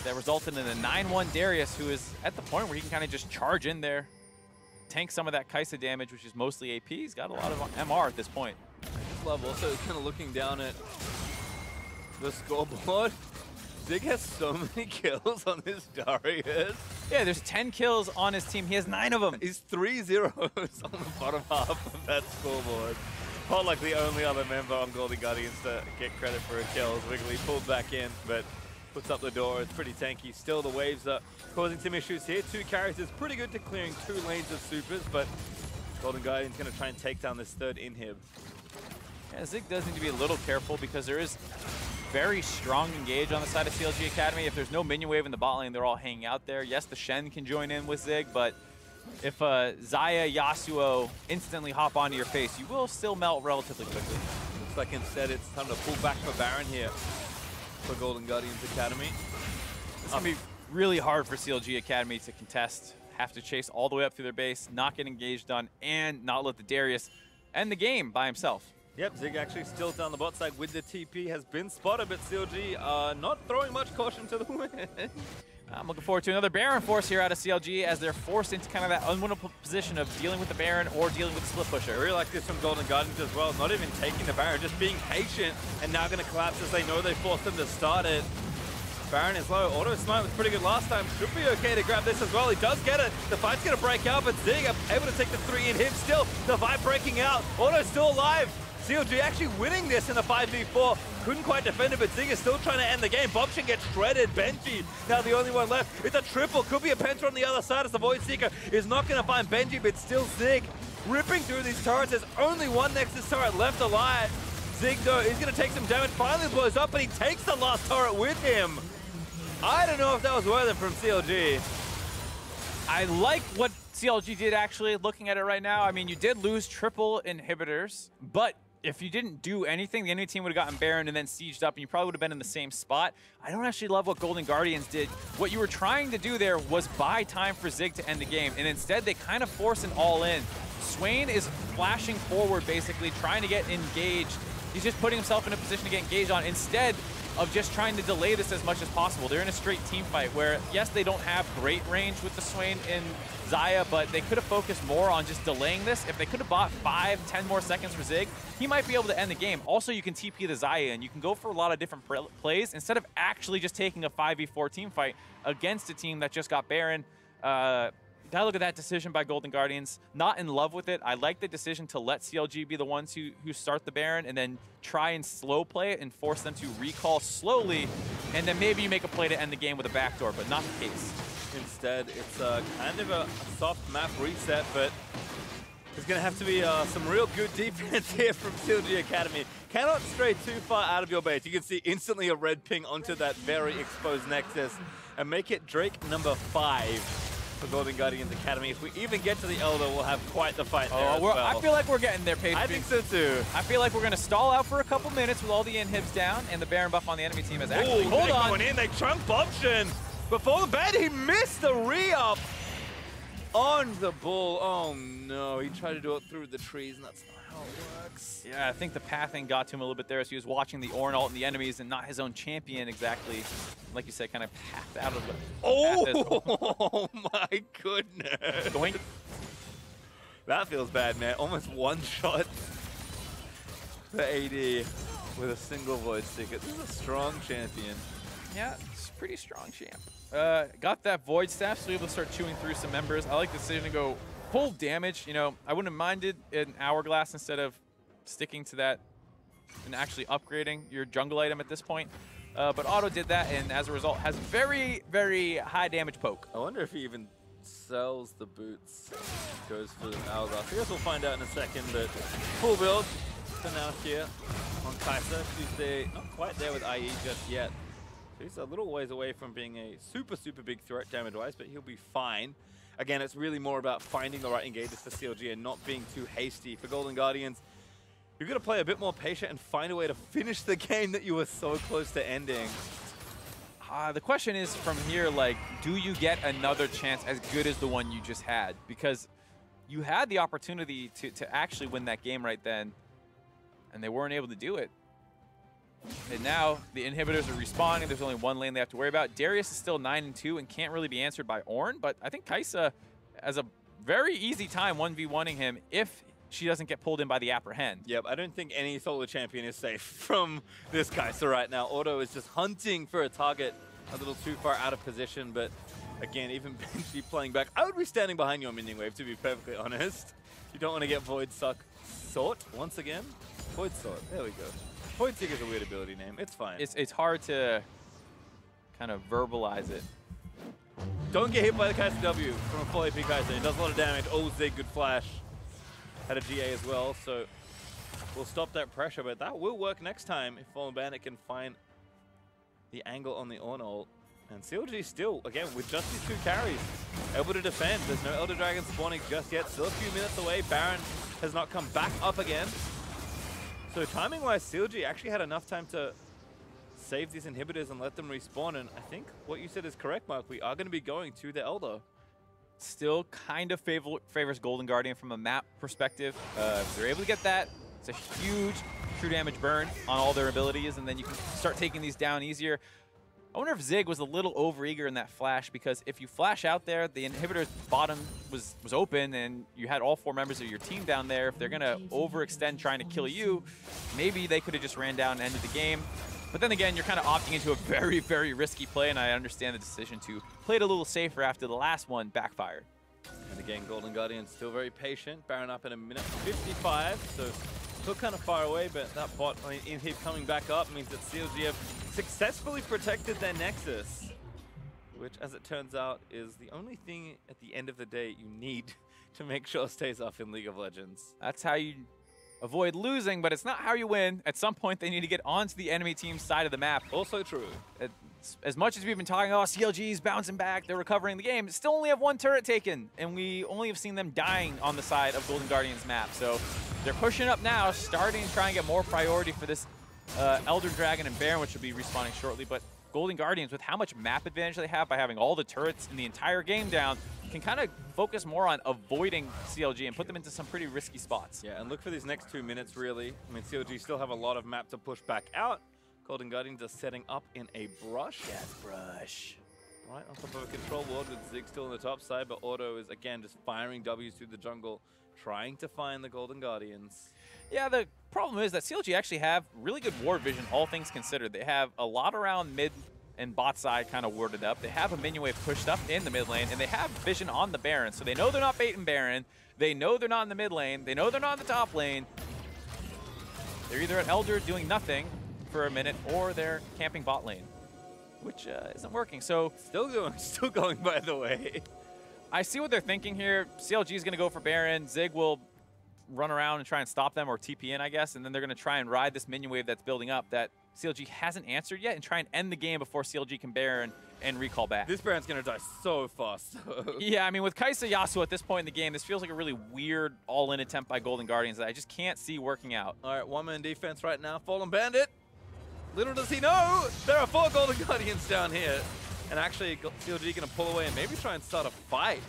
that resulted in a 9-1 Darius, who is at the point where he can kind of just charge in there, tank some of that Kai'Sa damage, which is mostly AP. He's got a lot of MR at this point. I love also kind of looking down at the scoreboard. Zig has so many kills on this Darius. Yeah, there's 10 kills on his team. He has 9 of them. He's 3 zeros on the bottom half of that scoreboard. Not like the only other member on Golden Guardians to get credit for a kill. Wiggly pulled back in, but puts up the door. It's pretty tanky. Still, the waves are causing some issues here. 2 carries is pretty good to clearing 2 lanes of supers, but Golden Guardian's going to try and take down this 3rd inhib. Yeah, Zig does need to be a little careful because there is very strong engage on the side of CLG Academy. If there's no minion wave in the bot lane, they're all hanging out there. Yes, the Shen can join in with Zig, but if Xayah, Yasuo instantly hop onto your face, you will still melt relatively quickly. Looks like instead it's time to pull back for Baron here for Golden Guardians Academy. It's going to be really hard for CLG Academy to contest, have to chase all the way up through their base, not get engaged on, and not let the Darius end the game by himself. Yep, Zig actually still down the bot side with the TP, has been spotted, but CLG not throwing much caution to the wind. I'm looking forward to another Baron Force here out of CLG as they're forced into kind of that unwinnable position of dealing with the Baron or dealing with the split pusher. I really like this from Golden Guardians as well, not even taking the Baron, just being patient, and now going to collapse as they know they forced them to start it. Baron is low. Auto Smite was pretty good last time. Should be okay to grab this as well. He does get it. The fight's going to break out, but Zig able to take the 3 in him still. The fight breaking out. Auto's still alive. CLG actually winning this in the 5v4. Couldn't quite defend it, but Zig is still trying to end the game. Bobshin gets shredded. Benji now the only one left. It's a triple. Could be a Penta on the other side as the Void Seeker is not going to find Benji, but still Zig ripping through these turrets. There's only one Nexus turret left alive. Zig, though, is going to take some damage. Finally blows up, but he takes the last turret with him. I don't know if that was worth it from CLG. I like what CLG did, actually, looking at it right now. I mean, you did lose triple inhibitors, but if you didn't do anything, the enemy team would have gotten Baron and then sieged up, and you probably would have been in the same spot. I don't actually love what Golden Guardians did. What you were trying to do there was buy time for Zig to end the game, and instead they kind of force an all-in. Swain is flashing forward, basically, trying to get engaged. He's just putting himself in a position to get engaged on instead of just trying to delay this as much as possible. They're in a straight team fight where, yes, they don't have great range with the Swain in Xayah, but they could have focused more on just delaying this. If they could have bought 5-10 more seconds for Zig, he might be able to end the game. Also, you can TP the Xayah, and you can go for a lot of different plays instead of actually just taking a 5v4 team fight against a team that just got Baron. Gotta look at that decision by Golden Guardians. Not in love with it. I like the decision to let CLG be the ones who start the Baron and then try and slow play it and force them to recall slowly, and then maybe you make a play to end the game with a backdoor, but not the case. Instead, it's kind of a soft map reset, but there's going to have to be some real good defense here from CLG Academy. Cannot stray too far out of your base. You can see instantly a red ping onto that very exposed Nexus and make it Drake number 5. For Golden Guardians Academy. If we even get to the Elder, we'll have quite the fight there as well. I feel like we're getting there, Paige. I think so too. I feel like we're going to stall out for a couple minutes with all the inhibs down, and the Baron buff on the enemy team is actually... Ooh, hold on! Going in, they chunk option. Before the bed, he missed the re-up on the bull. Oh no, he tried to do it through the trees, and that's not how it works. Yeah, I think the pathing got to him a little bit there as he was watching the Ornn ult and the enemies and not his own champion exactly. Like you said, kind of pathed out of the... Oh my goodness. Doink. That feels bad, man. Almost one shot the AD with a single void sticker. This is a strong champion. Yeah, it's a pretty strong champ. Got that void staff, so able to start chewing through some members. I like the decision to go full damage. You know, I wouldn't have minded an hourglass instead of sticking to that and actually upgrading your jungle item at this point. But Auto did that, and as a result, has very, very high damage poke. I wonder if he even sells the boots. Goes for the hourglass. I guess we'll find out in a second, but full build for now here on Kai'Sa. Tuesday, not quite there with IE just yet. So he's a little ways away from being a super, super big threat damage-wise, but he'll be fine. Again, it's really more about finding the right engages for CLG and not being too hasty. For Golden Guardians, you've got to play a bit more patient and find a way to finish the game that you were so close to ending. The question is from here, like, do you get another chance as good as the one you just had? Because you had the opportunity to actually win that game right then, and they weren't able to do it. And now the inhibitors are respawning. There's only one lane they have to worry about. Darius is still 9-2 and can't really be answered by Ornn, but I think Kai'Sa has a very easy time 1v1ing him if she doesn't get pulled in by the apprehend. Yep, I don't think any solo champion is safe from this Kai'Sa right now. Auto is just hunting for a target a little too far out of position, but again, even Benji playing back, I would be standing behind you on minion wave, to be perfectly honest. You don't want to get Void Suck Sort once again. Void Sort, there we go. Void Seeker is a weird ability name, it's fine. It's hard to kind of verbalize it. Don't get hit by the Kai'Sa W from a full AP Kai'Sa. It does a lot of damage. Oh, Zig, good flash. Had a GA as well, so we'll stop that pressure, but that will work next time if Fallen Bandit can find the angle on the Ornn ult. And CLG still, again, with just these 2 carries, able to defend. There's no Elder Dragon spawning just yet. Still a few minutes away. Baron has not come back up again. So timing-wise, CLG actually had enough time to save these inhibitors and let them respawn. And I think what you said is correct, Mark. We are going to be going to the Elder. Still kind of favors Golden Guardian from a map perspective. If they're able to get that, it's a huge true damage burn on all their abilities, and then you can start taking these down easier. I wonder if Zig was a little overeager in that flash, because if you flash out there, the inhibitor's bottom was open, and you had all 4 members of your team down there. If they're going to overextend trying to kill you, maybe they could have just ran down and ended the game. But then again, you're kind of opting into a very, very risky play, and I understand the decision to play it a little safer after the last one backfired. And again, Golden Guardian still very patient. Baron up in a minute 55, so still kind of far away, but that bot inhib coming back up means that CLG have successfully protected their Nexus, which, as it turns out, is the only thing at the end of the day you need to make sure stays off in League of Legends. That's how you avoid losing, but it's not how you win. At some point, they need to get onto the enemy team's side of the map. Also true. as much as we've been talking, oh, CLG's bouncing back, they're recovering the game, still only have one turret taken, and we only have seen them dying on the side of Golden Guardians map. So they're pushing up now, starting to try and get more priority for this Elder Dragon and Baron, which will be respawning shortly. But Golden Guardians, with how much map advantage they have by having all the turrets in the entire game down, can kind of focus more on avoiding CLG and put them into some pretty risky spots. Yeah, and look for these next 2 minutes, really. I mean, CLG still have a lot of map to push back out. Golden Guardians are setting up in a brush. Yes, brush. Right on top of a control ward with Zig still on the top side, but Auto is, again, just firing W's through the jungle, trying to find the Golden Guardians. Yeah, the problem is that CLG actually have really good ward vision, all things considered. They have a lot around mid and bot side kind of warded up. They have a minion wave pushed up in the mid lane, and they have vision on the Baron. So they know they're not baiting Baron. They know they're not in the mid lane. They know they're not in the top lane. They're either at Elder doing nothing for a minute, or they're camping bot lane, which isn't working. So still going, by the way. I see what they're thinking here. CLG is going to go for Baron. Zig will run around and try and stop them, or TP in, I guess, and then they're going to try and ride this minion wave that's building up that CLG hasn't answered yet and try and end the game before CLG can Baron and recall back. This Baron's going to die so fast. Yeah, I mean, with Kai'Sa Yasuo at this point in the game, this feels like a really weird all-in attempt by Golden Guardians that I just can't see working out. All right, one-man defense right now. Fallen Bandit. Little does he know, there are 4 Golden Guardians down here. And actually, CLG going to pull away and maybe try and start a fight.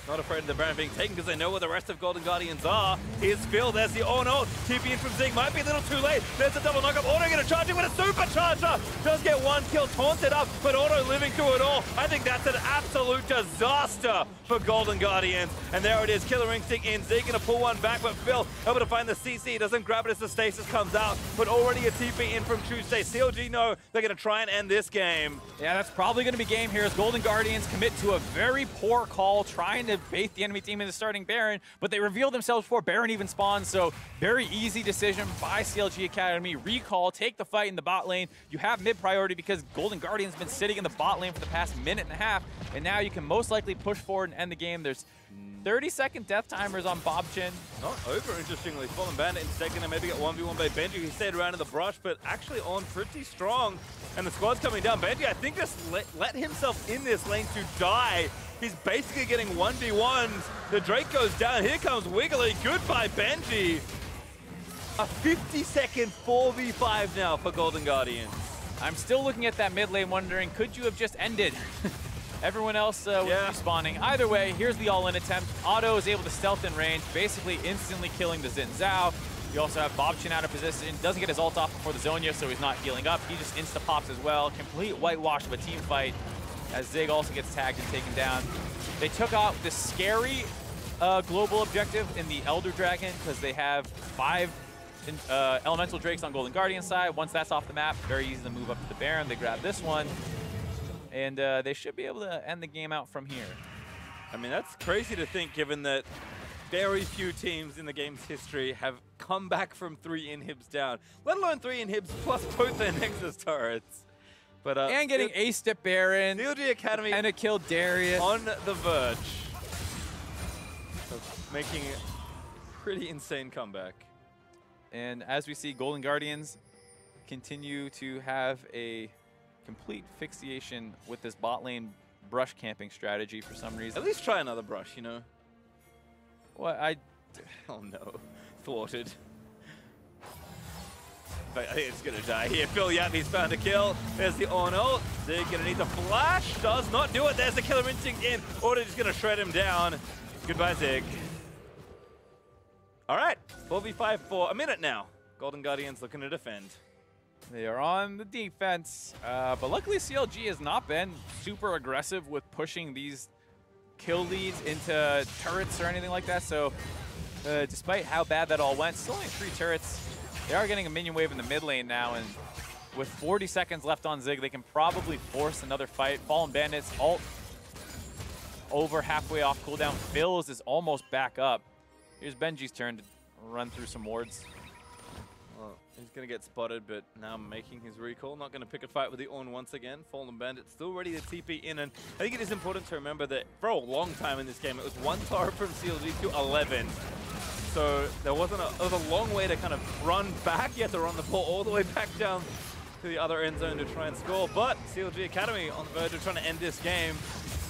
Not afraid of the Baron being taken because they know where the rest of Golden Guardians are. Here's Phil, there's the oh no, TP in from Zig, might be a little too late. There's a double knockup, Auto going to charge in with a supercharger. Does get one kill, taunted up, but Auto living through it all. I think that's an absolute disaster for Golden Guardians. And there it is, Killer Instinct in, Zig going to pull one back, but Phil able to find the CC, doesn't grab it as the stasis comes out, but already a TP in from Tuesday. CLG know they're going to try and end this game. Yeah, that's probably going to be game here as Golden Guardians commit to a very poor call, trying to bait the enemy team into starting Baron, but they reveal themselves before Baron even spawns, so very easy decision by CLG Academy. Recall, take the fight in the bot lane. You have mid priority because Golden Guardians have been sitting in the bot lane for the past minute and a half, and now you can most likely push forward and end the game. There's 30-second death timers on Bobchin. Not over, interestingly. Fallen Bandit instead going to maybe get 1v1 by Benji. He stayed around in the brush, but actually on pretty strong. And the squad's coming down. Benji, I think, just let himself in this lane to die. He's basically getting 1v1s. The Drake goes down. Here comes Wiggly. Goodbye, Benji. A 50-second 4v5 now for Golden Guardians. I'm still looking at that mid lane wondering, could you have just ended? Everyone else was respawning. Either way, here's the all-in attempt. Otto is able to stealth in range, basically instantly killing the Xin Zhao. You also have Bobchin out of position. Doesn't get his ult off before the Zhonya, so he's not healing up. He just insta-pops as well. Complete whitewash of a team fight as Zig also gets tagged and taken down. They took out this scary global objective in the Elder Dragon because they have 5 Elemental Drakes on Golden Guardian side. Once that's off the map, very easy to move up to the Baron. They grab this one, and they should be able to end the game out from here. I mean, that's crazy to think, given that very few teams in the game's history have come back from 3 inhibs down, let alone 3 inhibs plus both their Nexus turrets. But, and getting aced at Baron. CLG Academy and a kill Darius. On the verge of making a pretty insane comeback. And as we see, Golden Guardians continue to have a complete fixation with this bot lane brush camping strategy for some reason. At least try another brush, you know? What? Oh no. Thwarted. But I think it's gonna die here. Phil Yap, he's found a kill. There's the on ult. They're gonna need the flash. Does not do it. There's the Killer Instinct in. Order just gonna shred him down. Goodbye, Zig. All right, 4v5 for a minute now. Golden Guardians looking to defend. They are on the defense, but luckily CLG has not been super aggressive with pushing these kill leads into turrets or anything like that. So despite how bad that all went, still only 3 turrets. They are getting a minion wave in the mid lane now, and with 40 seconds left on Zig, they can probably force another fight. Fallen Bandits ult over halfway off cooldown. Phil's is almost back up. Here's Benji's turn to run through some wards. Well, he's going to get spotted, but now making his recall. Not going to pick a fight with the Ornn once again. Fallen Bandit still ready to TP in, and I think it is important to remember that for a long time in this game, it was 1 turret from CLG to 11. So there was a long way to kind of run back. You had to run the ball all the way back down to the other end zone to try and score, but CLG Academy on the verge of trying to end this game.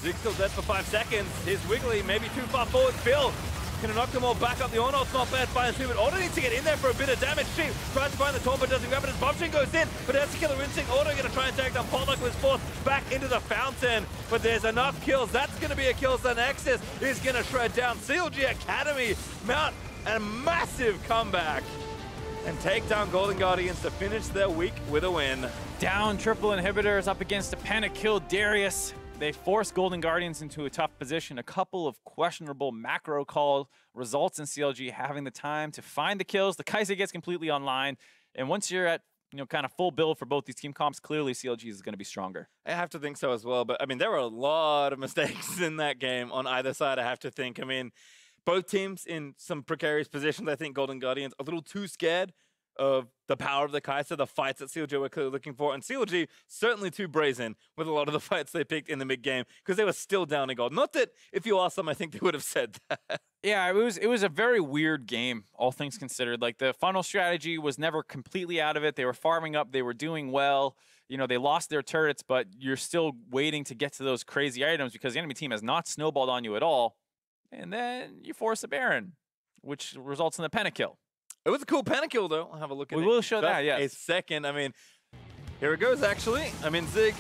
Zig's still dead for 5 seconds. Here's Wiggly, maybe too far forward. Phil gonna knock them all back up. The Ornolt's not bad, finds him, but Auto needs to get in there for a bit of damage. Sheep tries to find the torn, but doesn't grab it as Bombshin goes in, but that's a killer instinct. Auto gonna try and take down Pollock, was forced back into the fountain, but there's enough kills. That's gonna be a kill, so Nexus is gonna shred down. CLG Academy mount a massive comeback and take down Golden Guardians to finish their week with a win. Down triple inhibitors up against a panic kill Darius. They forced Golden Guardians into a tough position. A couple of questionable macro calls results in CLG having the time to find the kills. The Kai'Sa gets completely online. And once you're at kind of full build for both these team comps, clearly CLG is going to be stronger. I have to think so as well. But, I mean, there were a lot of mistakes in that game on either side, I have to think. I mean, both teams in some precarious positions. I think Golden Guardians a little too scared of the power of the Kai'Sa, the fights that CLG were clearly looking for, and CLG certainly too brazen with a lot of the fights they picked in the mid game because they were still down in gold. Not that if you asked them, I think they would have said that. Yeah, it was a very weird game, all things considered. Like the funnel strategy was never completely out of it. They were farming up, they were doing well. They lost their turrets, but you're still waiting to get to those crazy items because the enemy team has not snowballed on you at all. And then you force a Baron, which results in the pentakill. It was a cool pentakill, though. I'll have a look at it. We will show that, yes. A second. I mean, here it goes, actually. I mean, Zig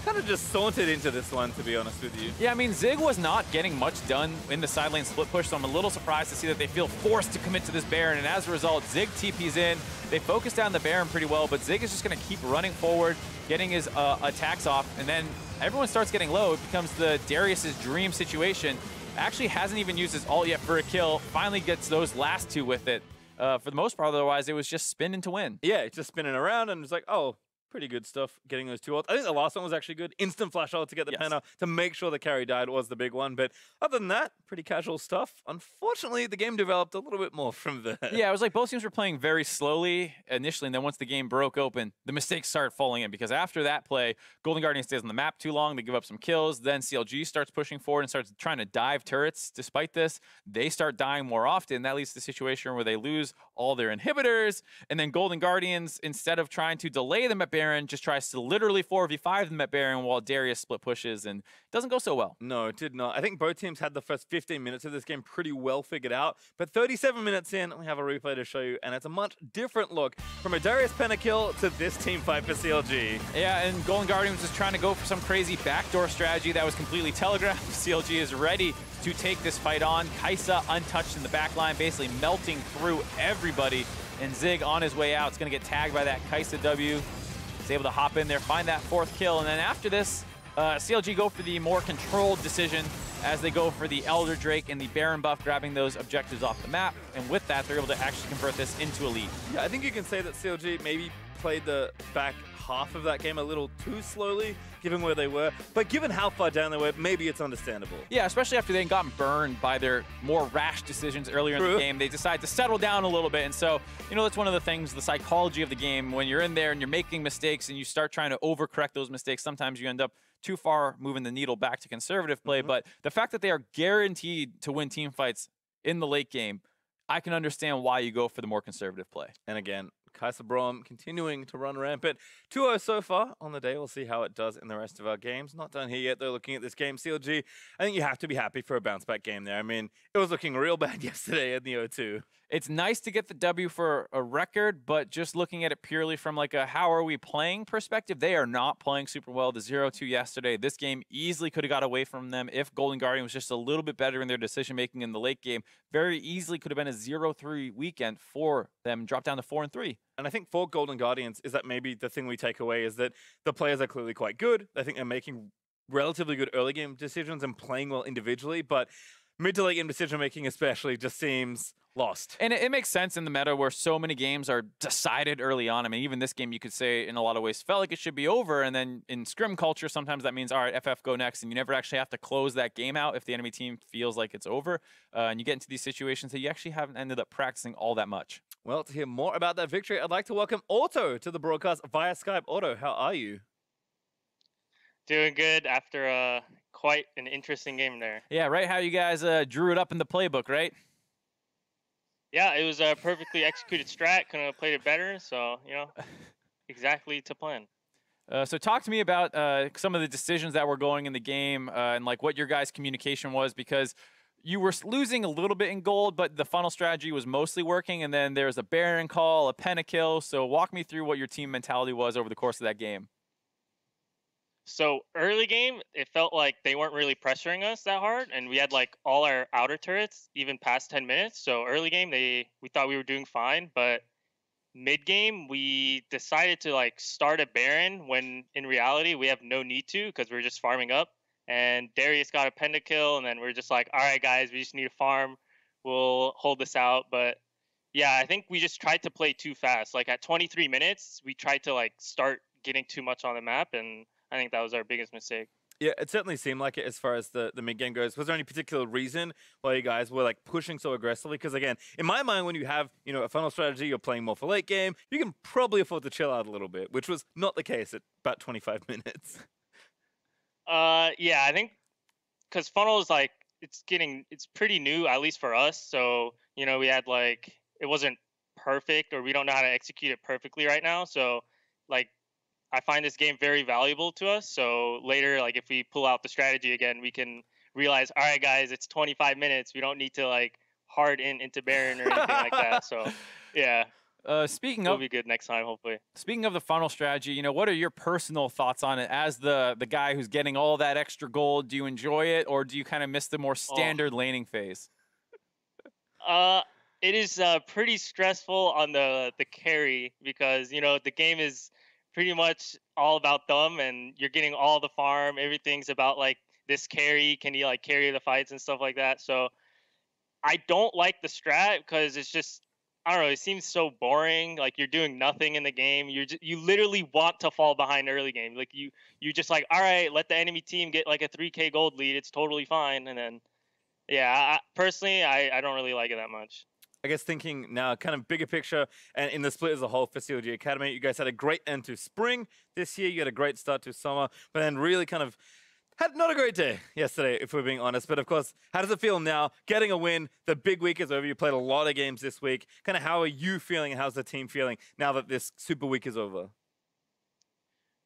kind of just sauntered into this one, to be honest with you. Yeah, I mean, Zig was not getting much done in the side lane split push, so I'm a little surprised to see that they feel forced to commit to this Baron, and as a result, Zig TP's in. They focus down the Baron pretty well, but Zig is just going to keep running forward, getting his attacks off, and then everyone starts getting low. It becomes the Darius's dream situation. Actually hasn't even used his ult yet for a kill. Finally gets those last two with it. For the most part, otherwise, it was just spinning to win. Yeah, it's just spinning around, and it's like, oh, pretty good stuff getting those two ults. I think the last one was actually good. Instant flash ult to get the penna to make sure the carry died was the big one. But other than that, pretty casual stuff. Unfortunately, the game developed a little bit more from there. Yeah, it was like both teams were playing very slowly initially, and then once the game broke open, the mistakes started falling in because after that play, Golden Guardian stays on the map too long. They give up some kills. Then CLG starts pushing forward and starts trying to dive turrets. Despite this, they start dying more often. That leads to a situation where they lose all their inhibitors, and then Golden Guardians, instead of trying to delay them at Baron, just tries to literally 4v5 them at Baron while Darius split pushes, and it doesn't go so well. No, it did not. I think both teams had the first 15 minutes of this game pretty well figured out, but 37 minutes in, we have a replay to show you, and it's a much different look from a Darius pentakill to this team fight for CLG. Yeah, and Golden Guardian was just trying to go for some crazy backdoor strategy that was completely telegraphed. CLG is ready to take this fight on. Kai'Sa untouched in the back line, basically melting through everybody, and Zig on his way out is going to get tagged by that Kai'Sa W. He's able to hop in there, find that fourth kill, and then after this, CLG go for the more controlled decision as they go for the Elder Drake and the Baron buff, grabbing those objectives off the map, and with that, they're able to actually convert this into a lead. Yeah, I think you can say that CLG maybe played the back half of that game a little too slowly, given where they were. But given how far down they were, maybe it's understandable. Yeah, especially after they'd gotten burned by their more rash decisions earlier in the game. They decide to settle down a little bit. And so, that's one of the things, the psychology of the game. When you're in there and you're making mistakes and you start trying to overcorrect those mistakes, sometimes you end up too far moving the needle back to conservative play. But the fact that they are guaranteed to win team fights in the late game, I can understand why you go for the more conservative play. And again, Kai'Sa Braum continuing to run rampant. 2-0 so far on the day. We'll see how it does in the rest of our games. Not done here yet, though, looking at this game. CLG, I think you have to be happy for a bounce-back game there. I mean, it was looking real bad yesterday in the O2. It's nice to get the W for a record, but just looking at it purely from like a how are we playing perspective, they are not playing super well. The 0-2 yesterday, this game easily could have got away from them if Golden Guardian was just a little bit better in their decision-making in the late game. Very easily could have been a 0-3 weekend for them, drop down to 4-3. And I think for Golden Guardians is that maybe the thing we take away is that the players are clearly quite good. I think they're making relatively good early game decisions and playing well individually, but mid to late game decision making especially just seems lost. And it makes sense in the meta where so many games are decided early on. I mean, even this game you could say in a lot of ways felt like it should be over, and then in scrim culture sometimes that means, all right, FF go next, and you never actually have to close that game out if the enemy team feels like it's over. And you get into these situations that you actually haven't ended up practicing all that much. Well, to hear more about that victory, I'd like to welcome Otto to the broadcast via Skype. Otto, how are you? Doing good after quite an interesting game there. Yeah, right? How you guys drew it up in the playbook, right? Yeah, it was a perfectly executed strat. Couldn't have played it better, so, exactly to plan. So talk to me about some of the decisions that were going in the game and like what your guys' communication was, because you were losing a little bit in gold, but the funnel strategy was mostly working. And then there's a Baron call, a pentakill. So walk me through what your team mentality was over the course of that game. So early game, it felt like they weren't really pressuring us that hard, and we had like all our outer turrets even past 10 minutes. So early game, we thought we were doing fine, but mid game we decided to like start a Baron when in reality we have no need to because we're just farming up. And Darius got a pentakill, and then we're just like, all right, guys, we just need to farm. We'll hold this out. But yeah, I think we just tried to play too fast. Like at 23 minutes, we tried to like start getting too much on the map, and I think that was our biggest mistake. Yeah, it certainly seemed like it as far as the mid-game goes. Was there any particular reason why you guys were like pushing so aggressively? Because again, in my mind, when you have, you know, a funnel strategy, you're playing more for late game, you can probably afford to chill out a little bit, which was not the case at about 25 minutes. Yeah, I think because funnel is like it's pretty new, at least for us. So you know, we had like it wasn't perfect, or we don't know how to execute it perfectly right now. So like I find this game very valuable to us. So later, like if we pull out the strategy again, we can realize, all right, guys, it's 25 minutes. We don't need to like hard into Baron or anything like that. So yeah. Speaking It'll of, be good next time, hopefully. Speaking of the funnel strategy, you know, what are your personal thoughts on it as the guy who's getting all that extra gold? Do you enjoy it, or do you kind of miss the more standard laning phase? It is pretty stressful on the carry because, you know, the game is pretty much all about them, and you're getting all the farm. Everything's about like this carry. Can you like carry the fights and stuff like that? So I don't like the strat because it's just, I don't know, it seems so boring. Like you're doing nothing in the game. You literally want to fall behind early game. Like you just like, all right, let the enemy team get like a 3K gold lead. It's totally fine. And then, yeah, personally, I don't really like it that much. I guess thinking now kind of bigger picture and in the split as a whole for CLG Academy, you guys had a great end to spring this year. You had a great start to summer, but then really kind of had not a great day yesterday, if we're being honest. But of course, how does it feel now? Getting a win, the big week is over. You played a lot of games this week. Kind of how are you feeling and how's the team feeling now that this super week is over?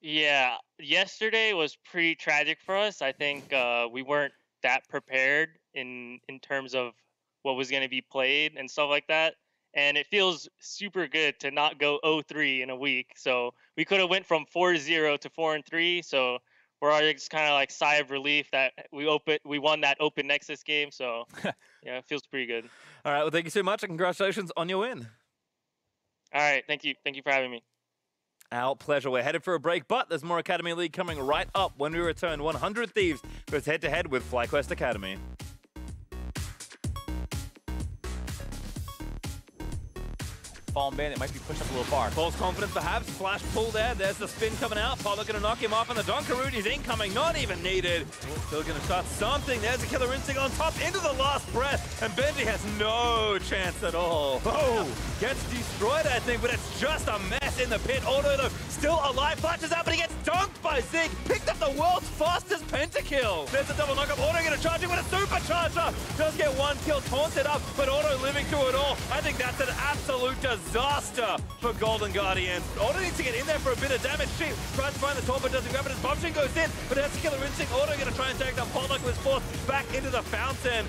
Yeah, yesterday was pretty tragic for us. I think we weren't that prepared in terms of what was going to be played and stuff like that. And it feels super good to not go 0-3 in a week. So we could have went from 4-0 to 4-3. So we're already just kind of like sigh of relief that we won that open Nexus game. So yeah, it feels pretty good. All right, well, thank you so much and congratulations on your win. All right, thank you for having me. Our pleasure. We're headed for a break, but there's more Academy League coming right up when we return. 100 Thieves goes head-to-head with FlyQuest Academy. Fallen Bandit might be pushed up a little far. False confidence perhaps. Flash pull there. There's the spin coming out. Pollard going to knock him off, and the Donkaroon is incoming. Not even needed. Still going to start something. There's a Killer Instinct on top into the last breath, and Benji has no chance at all. Oh, gets destroyed, I think, but it's just a mess in the pit. Auto, though, still alive. Flashes out, but he gets dunked by Zig. Picked up the world's fastest pentakill. There's a double knockup. Auto going to charge him with a supercharger. Does get one kill, taunts it up, but Auto living through it all. I think that's an absolute disaster for Golden Guardians. Auto needs to get in there for a bit of damage. She tries to find the taunt, but doesn't grab it as Bombshin goes in, but that's Killer Instinct. Auto going to try and take down Pollock, was forced back into the fountain.